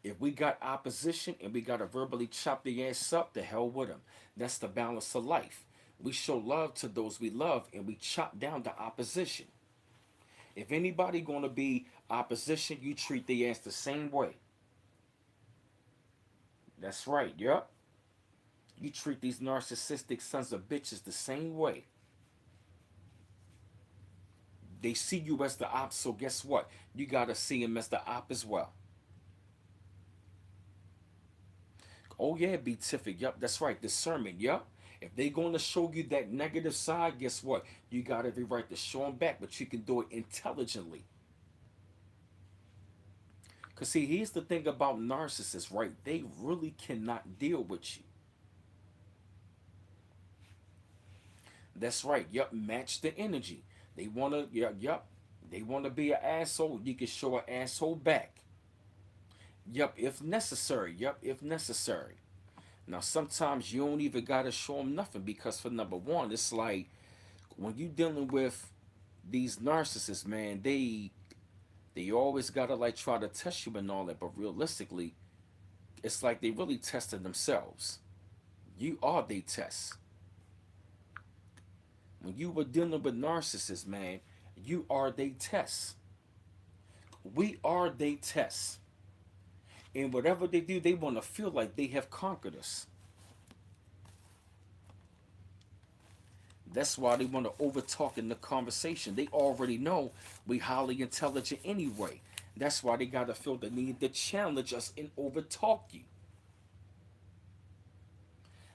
If we got opposition and we got to verbally chop the ass up, the hell with them. That's the balance of life. We show love to those we love and we chop down the opposition. If anybody going to be opposition, you treat the ass the same way. That's right, yup. You treat these narcissistic sons of bitches the same way. They see you as the op, so guess what? You got to see them as the op as well. Oh yeah, be Tiffy. Yup, that's right. Discernment. Yup. If they going to show you that negative side, guess what? You got every right to show them back, but you can do it intelligently. Cause see, here's the thing about narcissists, right? They really cannot deal with you. That's right. Yup. Match the energy. They wanna. Yup. Yup. They wanna be an asshole. You can show an asshole back. Yup. If necessary. Yup. If necessary. Now, sometimes you don't even gotta show them nothing because, for number one, it's like when you dealing with these narcissists, man, They always gotta like try to test you and all that, but realistically, it's like they really tested themselves. You are they test. When you were dealing with narcissists, man, you are they test. We are they test. And whatever they do, they want to feel like they have conquered us. That's why they want to overtalk in the conversation. They already know we highly intelligent anyway. That's why they gotta feel the need to challenge us and overtalk you.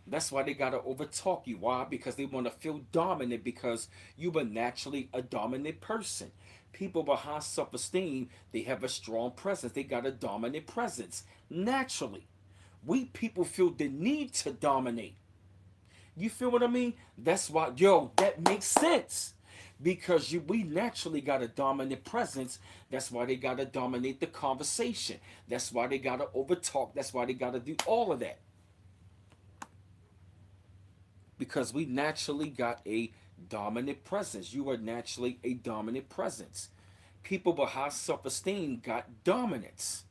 That's why they gotta overtalk you. Why? Because they want to feel dominant because you are naturally a dominant person. People with high self-esteem, they have a strong presence. They got a dominant presence. Naturally. We people feel the need to dominate. You feel what I mean? That's why, yo, that makes sense. Because we naturally got a dominant presence. That's why they gotta dominate the conversation. That's why they gotta overtalk. That's why they gotta do all of that. Because we naturally got a dominant presence. You are naturally a dominant presence. People with high self-esteem got dominance.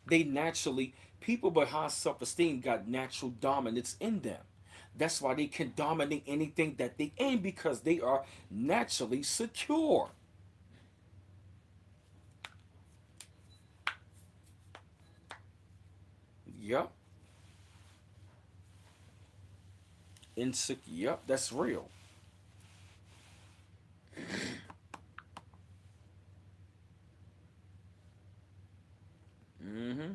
They naturally, people with high self-esteem got natural dominance in them. That's why they can dominate anything that they aim because they are naturally secure. Yep. Insecure. Yep, that's real. Mm-hmm.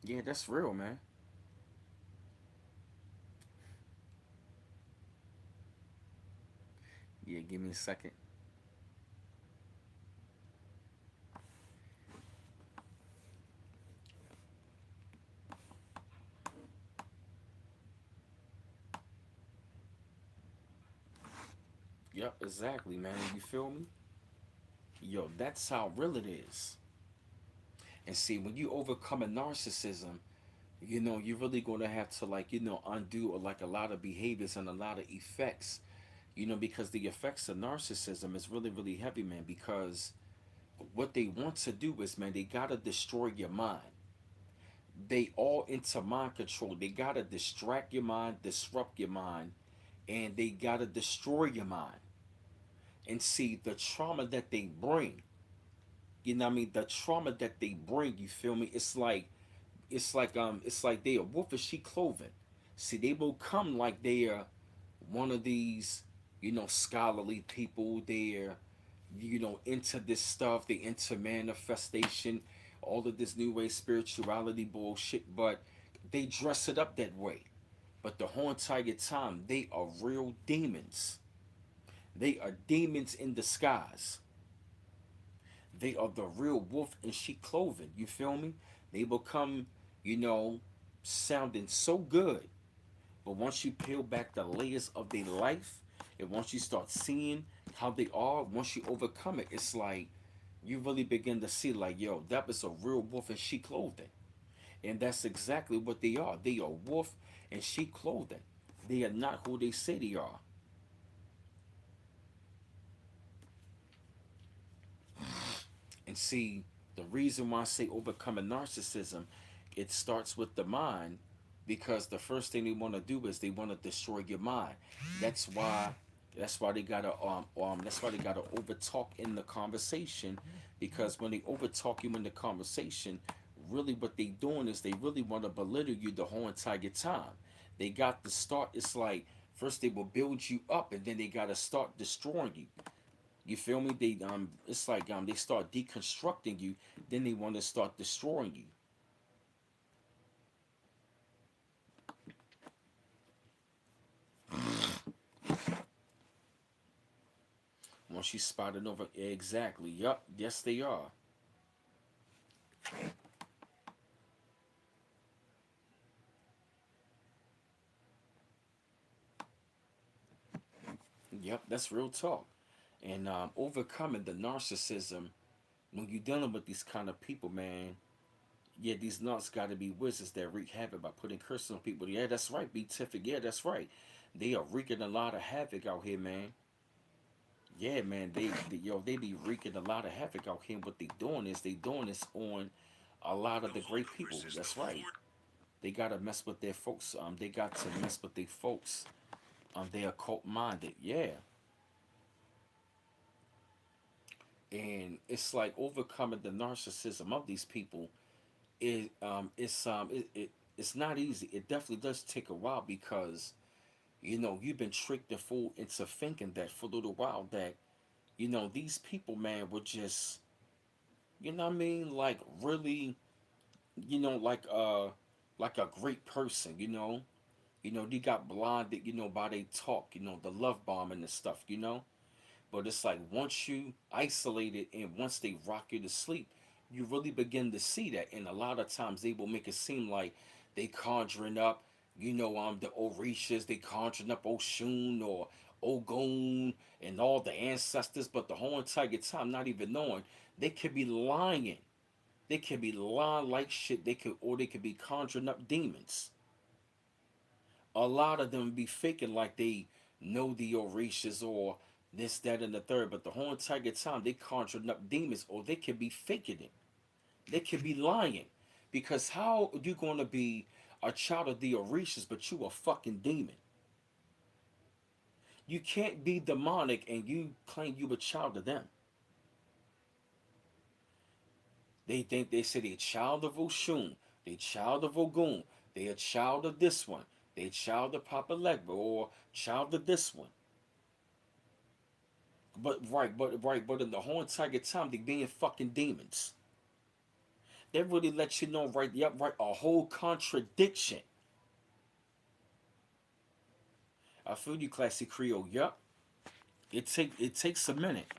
Yeah, that's real, man. Yeah, give me a second. Yep, exactly, man. You feel me? Yo, that's how real it is. And see, when you overcome a narcissism, you're really going to have to like, undo like a lot of behaviors and a lot of effects. Because the effects of narcissism is really, really heavy, man. Because what they want to do is, man, they gotta destroy your mind. They all into mind control. They gotta distract your mind, disrupt your mind, and they gotta destroy your mind. And see the trauma that they bring. You know what I mean? The trauma that they bring. You feel me? It's like they are wolf in sheep clothing. See, they will come like they are one of these, scholarly people. They're, into this stuff. They into manifestation, all of this new way spirituality bullshit. But they dress it up that way. But the whole entire time, they are real demons. They are demons in disguise. They are the real wolf in sheep clothing. You feel me? They become, you know, sounding so good. But once you peel back the layers of their life, and once you start seeing how they are, once you overcome it, it's like you really begin to see, like, yo, that was a real wolf in sheep clothing. And that's exactly what they are. They are wolf in sheep clothing. They are not who they say they are. And see, the reason why I say overcoming narcissism, it starts with the mind because the first thing they want to do is they want to destroy your mind. That's why that's why they gotta overtalk in the conversation because when they overtalk you in the conversation, really what they doing is they really want to belittle you the whole entire time. They got to start, it's like first they will build you up and then they gotta start destroying you. You feel me? It's like they start deconstructing you, then they want to start destroying you. Once you spot it over, exactly. Yup. Yes, they are. Yep, that's real talk. And overcoming the narcissism, when you're dealing with these kind of people, man, yeah, these nuts got to be wizards that wreak havoc by putting curses on people. Yeah, that's right, B. Tiffany. Yeah, that's right. They are wreaking a lot of havoc out here, man. Yeah, man, they be wreaking a lot of havoc out here. And what they doing this on a lot of the great people. That's right. They gotta mess with their folks. They got to mess with their folks. They occult minded. Yeah, and it's like overcoming the narcissism of these people. It's not easy. It definitely does take a while because you've been tricked and fooled into thinking that for a little while that these people, man, were just what I mean, like really, like a great person, they got blinded, by they talk, the love bombing and stuff. But it's like once you isolate it and once they rock you to sleep, you really begin to see that. And a lot of times they will make it seem like they conjuring up, the Orishas, they conjuring up Oshun or Ogun and all the ancestors, but the whole entire time not even knowing they could be lying. They could be lying like shit. They could be conjuring up demons. A lot of them be faking like they know the Orishas or this, that, and the third, but the whole entire time they conjuring up demons, or they could be faking it. They could be lying, because how are you going to be a child of the Orishas, but you a fucking demon? You can't be demonic and you claim you a child of them. They think they say they a child of Oshun, they child of Ogun, they a child of this one, they a child of Papa Legba, or child of this one. But in the whole entire time they being fucking demons. They really let you know, right? Yep, right. A whole contradiction. I feel you, classic Creole. Yep. It takes a minute.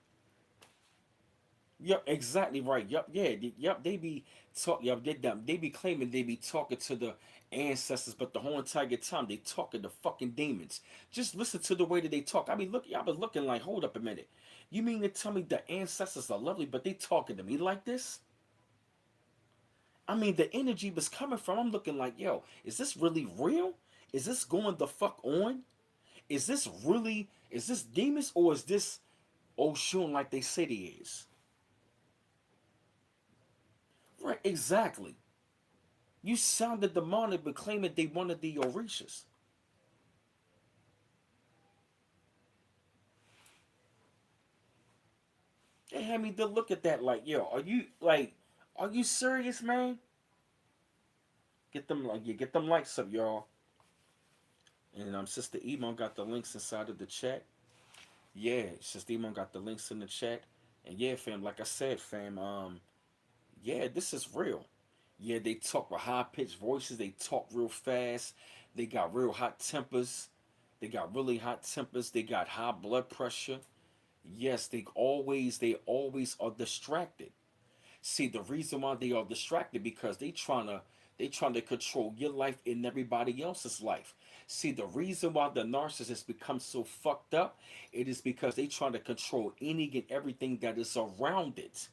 Yep, exactly right. Yep, yeah, yep. They be talk. Yep, they be claiming they be talking to the ancestors, but the whole entire time they talking to fucking demons. Just listen to the way that they talk. I been looking like, hold up a minute. You mean to tell me the ancestors are lovely, but they talking to me like this? I mean, the energy was coming from. I'm looking like, yo, is this really real? Is this going the fuck on? Is this really? Is this demons or is this Oshun like they say it is? Right, exactly. You sounded demonic, but claiming they wanted the Orishas. They had me to look at that like, yo, are you serious, man? Get them likes up, y'all. And Sister Emon got the links inside of the chat. Yeah, Sister Emon got the links in the chat. And yeah, fam, like I said, fam, yeah, this is real. Yeah, they talk with high pitched voices. They talk real fast. They got real hot tempers. They got really hot tempers. They got high blood pressure. Yes, they always are distracted. See, the reason why they are distracted because they trying to control your life and everybody else's life. See, the reason why the narcissist becomes so fucked up, it is because they trying to control any and everything that is around it.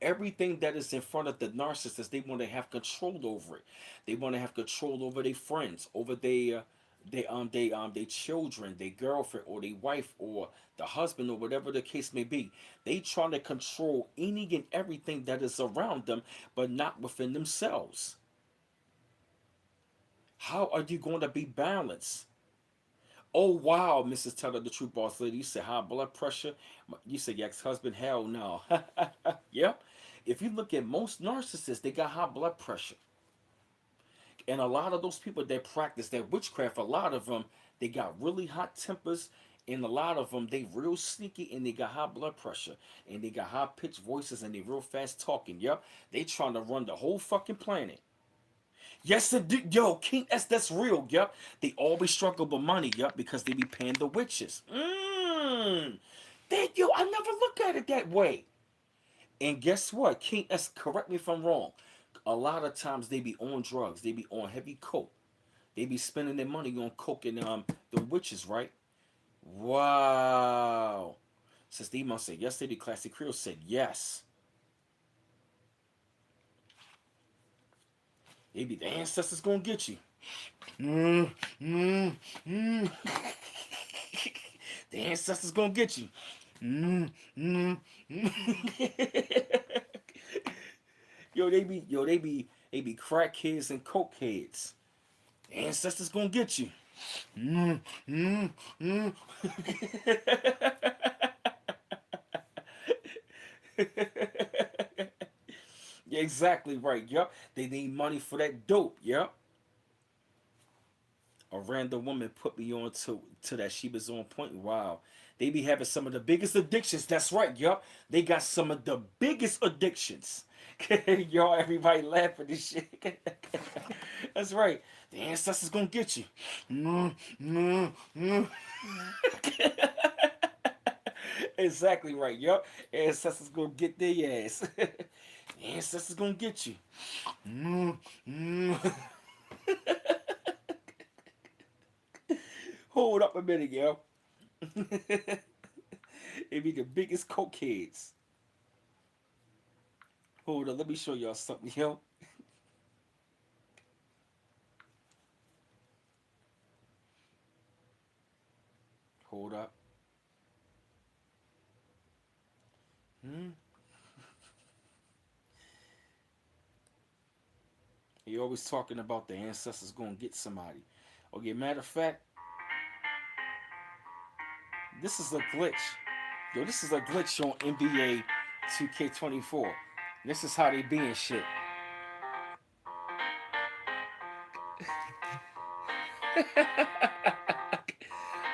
Everything that is in front of the narcissist, they want to have control over it. They want to have control over their friends, over their children, their girlfriend or their wife or the husband or whatever the case may be. They trying to control any and everything that is around them, but not within themselves. How are you going to be balanced? Oh wow, Mrs. Teller, the true boss lady. You said high blood pressure. You said your ex-husband. Hell no. Yep. If you look at most narcissists, they got high blood pressure. And a lot of those people that practice that witchcraft, a lot of them, they got really hot tempers. And a lot of them, they real sneaky and they got high blood pressure. And they got high pitched voices and they real fast talking. Yep. They trying to run the whole fucking planet. Yes, it do. Yo, King S, that's real. Yep. They always struggle with money. Yep. Because they be paying the witches. Yo, I never look at it that way. And guess what? King S, correct me if I'm wrong. A lot of times they be on drugs. They be on heavy coke. They be spending their money on coke and the witches, right? Wow. Since they must say yes, they the classic Creole said yes. They be the ancestors gonna get you. Mm, mm, mm. The ancestors gonna get you. Mm, mm, mm. They be crack kids and coke heads. The ancestors gonna get you. Mm, mm, mm. Yeah, exactly right. Yup. They need money for that dope. Yup. A random woman put me on to that. She was on point. Wow. They be having some of the biggest addictions. That's right. Yup. They got some of the biggest addictions. Y'all, everybody laughing this shit. That's right. The ancestors gonna get you. Mm, mm, mm. Exactly right. Yup. Ancestors gonna get their ass. Ancestors gonna get you. Mm, mm. Hold up a minute, yo. It be the biggest cokeheads. Hold up, let me show y'all something, yo. Hold up. Hmm. He always talking about the ancestors gonna get somebody. Okay, matter of fact, this is a glitch. Yo, this is a glitch on NBA 2K24. This is how they be and shit.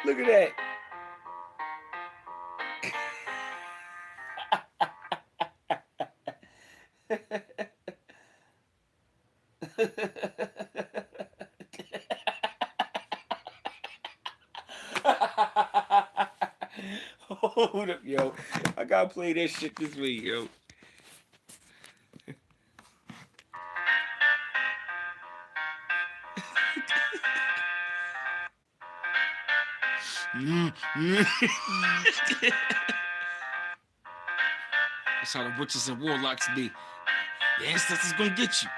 Look at that. Hold up, yo. I gotta play that shit this week, yo. Mm, mm. That's how the witches and warlocks be. The ancestors gonna get you.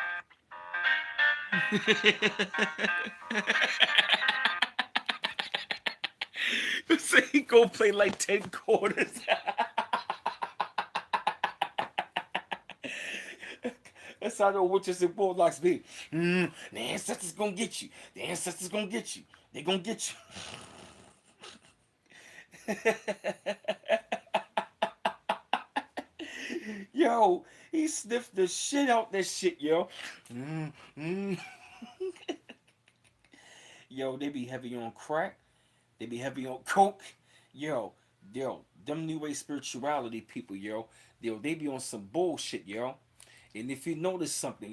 Say he go play like 10 quarters. That's how the witches and warlocks be. The ancestors gonna get you. The ancestors gonna get you. They gonna get you. Yo, he sniffed the shit out that shit, yo. Mm, mm. Yo, they be heavy on crack. They be heavy on coke. Yo, them new age spirituality people, they be on some bullshit, yo. And if you notice something,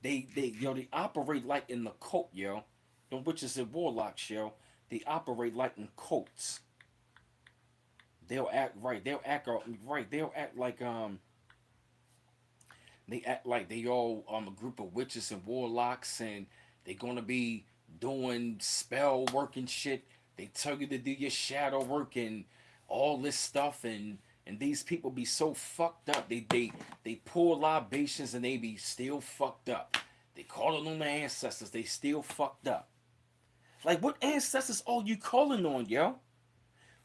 they operate like in the cult, yo. Them witches and warlocks, yo. They operate like in cults. They'll act right. They'll act right. They'll act like they act like they all a group of witches and warlocks, and they gonna be doing spell work and shit. They tell you to do your shadow work and all this stuff, and these people be so fucked up. They pour libations and they be still fucked up. They calling on the ancestors. They still fucked up. Like, what ancestors are you calling on, yo?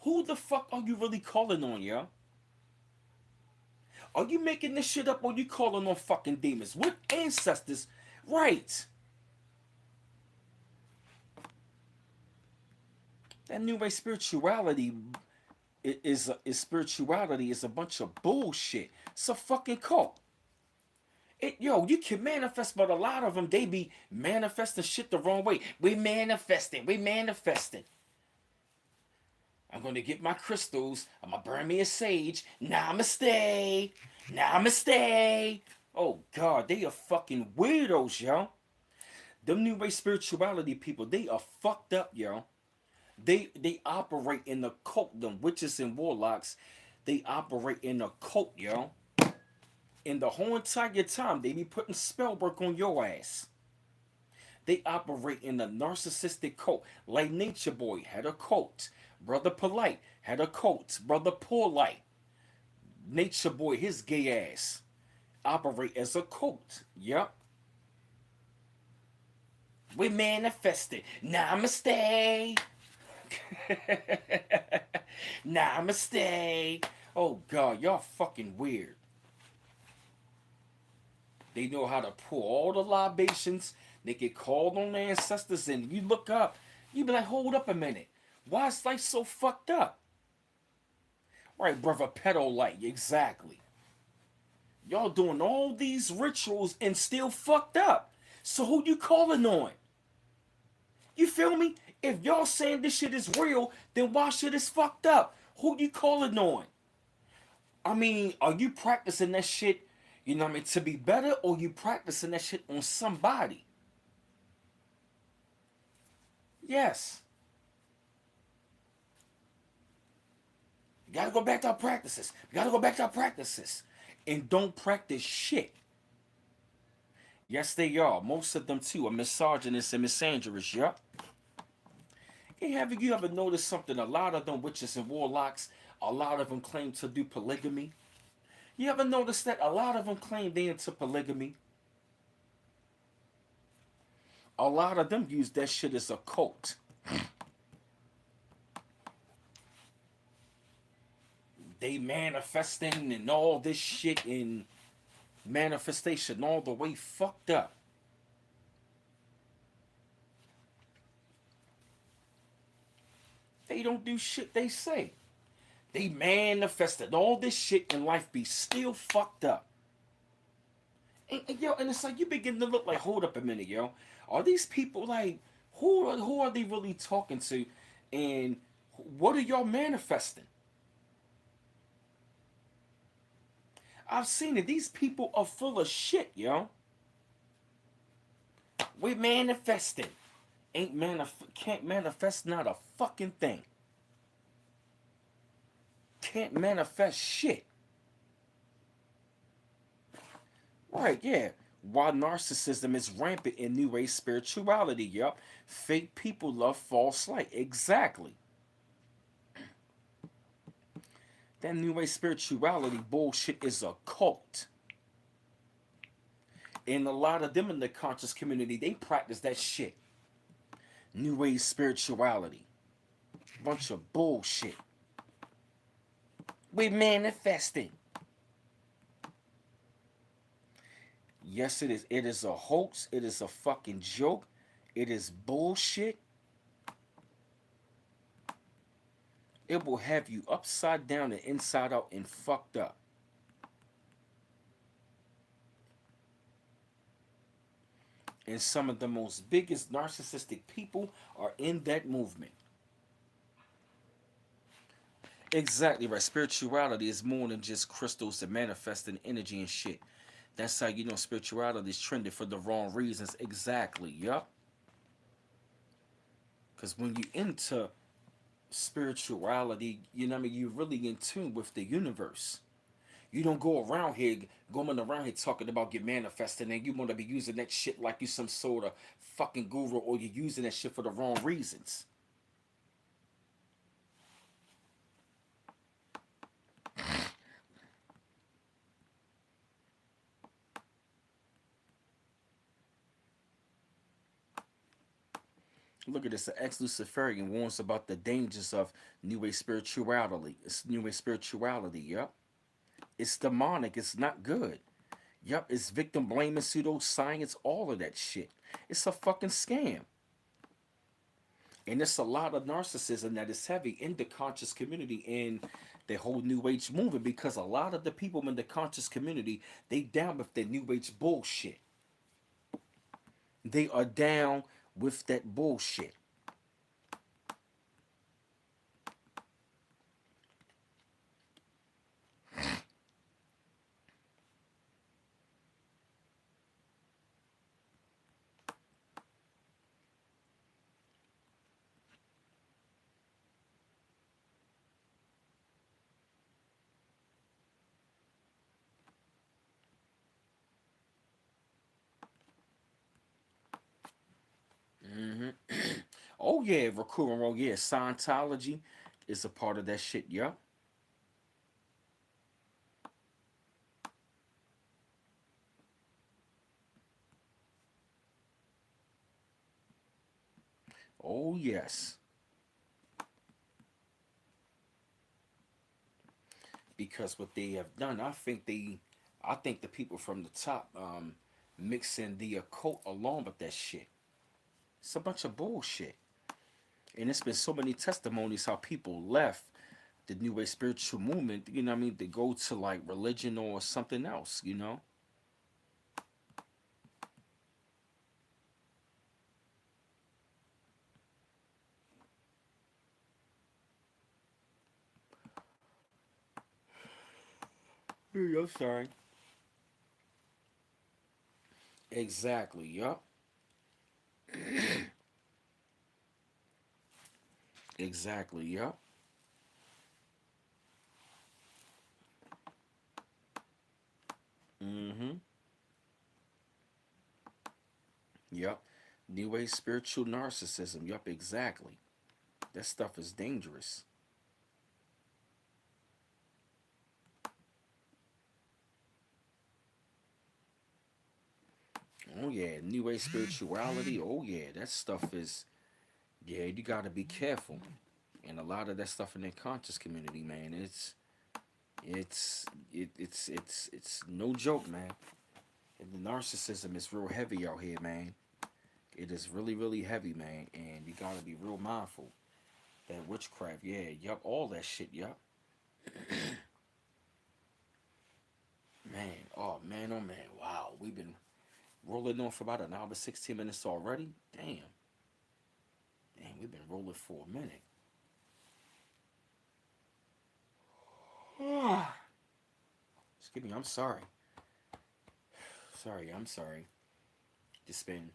Who the fuck are you really calling on, yo? Are you making this shit up or you calling on fucking demons? What ancestors? Right. That new age spirituality is spirituality is a bunch of bullshit. It's a fucking cult. You can manifest, but a lot of them they be manifesting shit the wrong way. We manifesting, we manifesting. I'm gonna get my crystals. I'm gonna burn me a sage. Namaste, namaste. Oh God, they are fucking weirdos, yo. Them new age spirituality people, they are fucked up, yo. They operate in the cult. Them witches and warlocks, they operate in a cult, yo. And the whole entire time they be putting spell work on your ass. They operate in a narcissistic cult. Like Nature Boy had a cult. Brother Polite had a cult. Brother Polite, Nature Boy, his gay ass, operate as a cult. Yup. We manifested. Namaste. Namaste. Oh God, y'all fucking weird. They know how to pour all the libations. They get called on their ancestors, and you look up, you be like, hold up a minute. Why is life so fucked up? Right, brother, pedo like, exactly. Y'all doing all these rituals and still fucked up. So who you calling on? You feel me? If y'all saying this shit is real, then why shit is fucked up? Who you calling on? I mean, are you practicing that shit, you know what I mean, to be better, or you practicing that shit on somebody? Yes. We gotta go back to our practices. We gotta go back to our practices. And don't practice shit. Yes, they are. Most of them too are misogynist and misandrous, yup. And have you ever noticed something? A lot of them witches and warlocks, a lot of them claim to do polygamy. You ever notice that? A lot of them claim they into polygamy. A lot of them use that shit as a cult. They manifesting and all this shit in manifestation all the way fucked up. They don't do shit they say. They manifested all this shit and life be still fucked up. And it's like you begin to look like, hold up a minute, yo. Are these people like who are they really talking to? And what are y'all manifesting? I've seen it. These people are full of shit, yo. We manifesting. Can't manifest not a fucking thing. Can't manifest shit. Right, yeah. While narcissism is rampant in New Age spirituality, yup. Fake people love false light. Exactly. That New Age spirituality bullshit is a cult. And a lot of them in the conscious community, they practice that shit. New Age spirituality. Bunch of bullshit. We manifesting. Yes, it is. It is a hoax. It is a fucking joke. It is bullshit. It will have you upside down and inside out and fucked up. And some of the most biggest narcissistic people are in that movement. Exactly right. Spirituality is more than just crystals and manifesting energy and shit. That's how you know spirituality is trending for the wrong reasons. Exactly. Yup. Because when you into spirituality, you know what I mean, you're really in tune with the universe. You don't go around here going around here talking about get manifesting and you want to be using that shit like you some sort of fucking guru or you're using that shit for the wrong reasons. Look at this. The ex-Luciferian warns about the dangers of New Age spirituality. It's New Age spirituality, yup. It's demonic. It's not good. Yup, it's victim blaming, pseudoscience, all of that shit. It's a fucking scam. And it's a lot of narcissism that is heavy in the conscious community in the whole New Age movement because a lot of the people in the conscious community, they down with the New Age bullshit. They are down with that bullshit. Hmm. Oh yeah, recurring role. Yeah, Scientology is a part of that shit. Yup. Oh yes, because what they have done, I think the people from the top mixing the occult along with that shit. It's a bunch of bullshit. And it's been so many testimonies how people left the New Age spiritual movement, you know what I mean, to go to like religion or something else, you know? I'm sorry. Exactly, yup. Exactly, yup. Mm-hmm. Yup. New Age spiritual narcissism. Yup, exactly. That stuff is dangerous. Oh yeah, New Age spirituality. Oh yeah, that stuff is, yeah, you gotta be careful. And a lot of that stuff in the conscious community, man, it's it's no joke, man. And the narcissism is real heavy out here, man. It is really, really heavy, man. And you gotta be real mindful. That witchcraft, yeah, yup, all that shit, yup. Man, oh man, oh man, wow. We've been rolling on for about an hour, 16 minutes already. Damn, we've been rolling for a minute. Excuse me, I'm sorry. Sorry, I'm sorry. Just been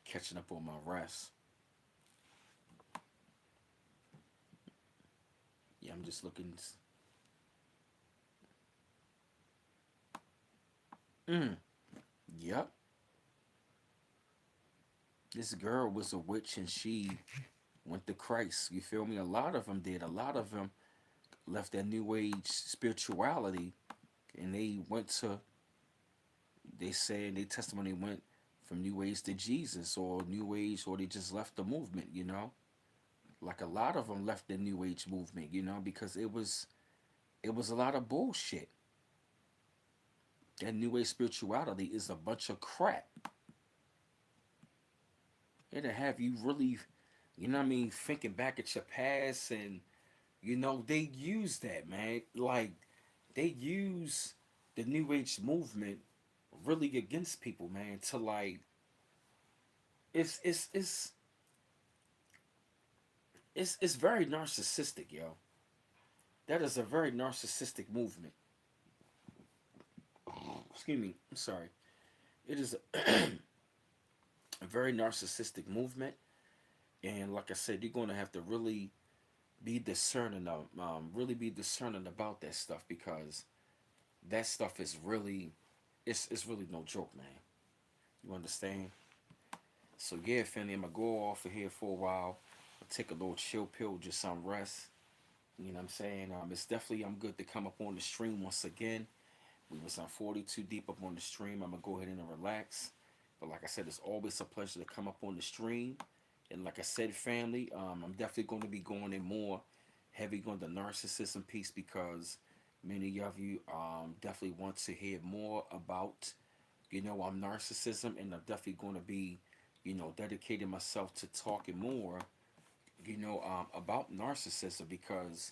catching up on my rest. Yeah, I'm just looking. Mm, yep. This girl was a witch and she went to Christ. You feel me? A lot of them did. A lot of them left that new age spirituality and they went to, they say in their testimony, went from new age to Jesus or new age, or they just left the movement, you know? Like a lot of them left the new age movement, you know, because it was a lot of bullshit. That new age spirituality is a bunch of crap. It'll have you really, you know what I mean, thinking back at your past, and you know they use that, man. Like they use the new age movement really against people, man. To like, it's it's very narcissistic, yo. That is a very narcissistic movement. Excuse me, I'm sorry. It is a very narcissistic movement, and like I said, you're going to have to be discerning of, really be discerning about that stuff, because that stuff is really, it's really no joke, man. You understand? So yeah, family, I'm gonna go off of here for a while. I'll take a little chill pill, just some rest. You know what I'm saying? It's definitely, I'm good to come up on the stream once again. We was on 42 deep up on the stream. I'm gonna go ahead and relax. But like I said, it's always a pleasure to come up on the stream. And like I said, family, I'm definitely going to be going in more heavy on the narcissism piece, because many of you definitely want to hear more about, narcissism, and I'm definitely going to be, dedicating myself to talking more, about narcissism, because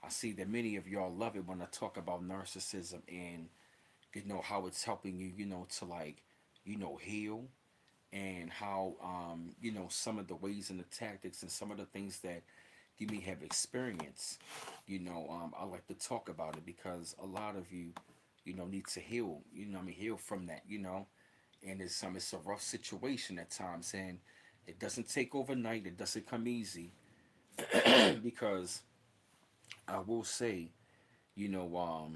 I see that many of y'all love it when I talk about narcissism, and how it's helping you, to like, heal, and how, some of the ways and the tactics and some of the things that you may have experienced. I like to talk about it because a lot of you, need to heal. Heal from that. And it's a rough situation at times, and it doesn't take overnight. It doesn't come easy, because I will say, you know,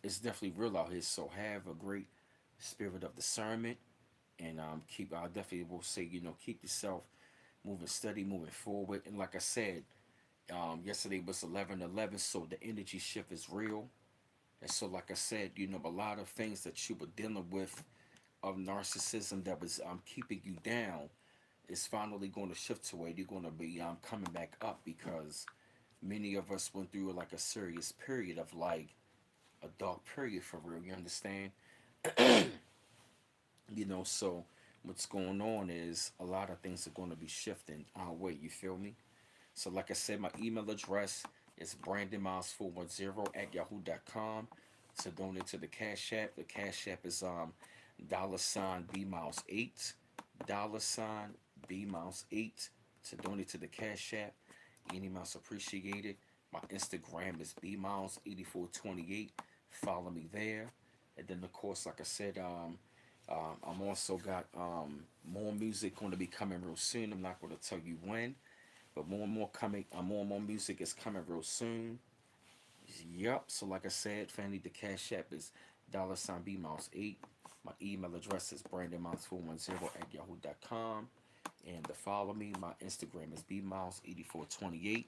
it's definitely real out here. So have a great spirit of discernment, and keep. I definitely will say, keep yourself moving steady, moving forward. And like I said, yesterday was 11/11, so the energy shift is real. And so, like I said, a lot of things that you were dealing with of narcissism that was keeping you down it's finally going to shift to where they're going to be coming back up, because many of us went through like a serious period of like a dark period for real. You understand? So what's going on is a lot of things are going to be shifting our way. You feel me? So, like I said, my email address is brandonmiles410 at yahoo.com to donate to the Cash App. The Cash App is $ B Miles 8, $ B Miles 8 to donate to the Cash App. Any amounts appreciated. My Instagram is B Miles 8428. Follow me there. And then, of course, like I said, I'm also got more music going to be coming real soon. I'm not going to tell you when, but more and more coming. More and more music is coming real soon. Yep. So like I said, family, the Cash App is $ B Miles 8. My email address is brandonmiles410 at yahoo.com. And to follow me, my Instagram is bmiles8428.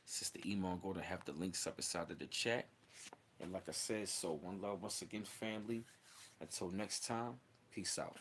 Since the email, I'm going to have the links up inside of the chat. And like I said, so one love once again, family. Until next time, peace out.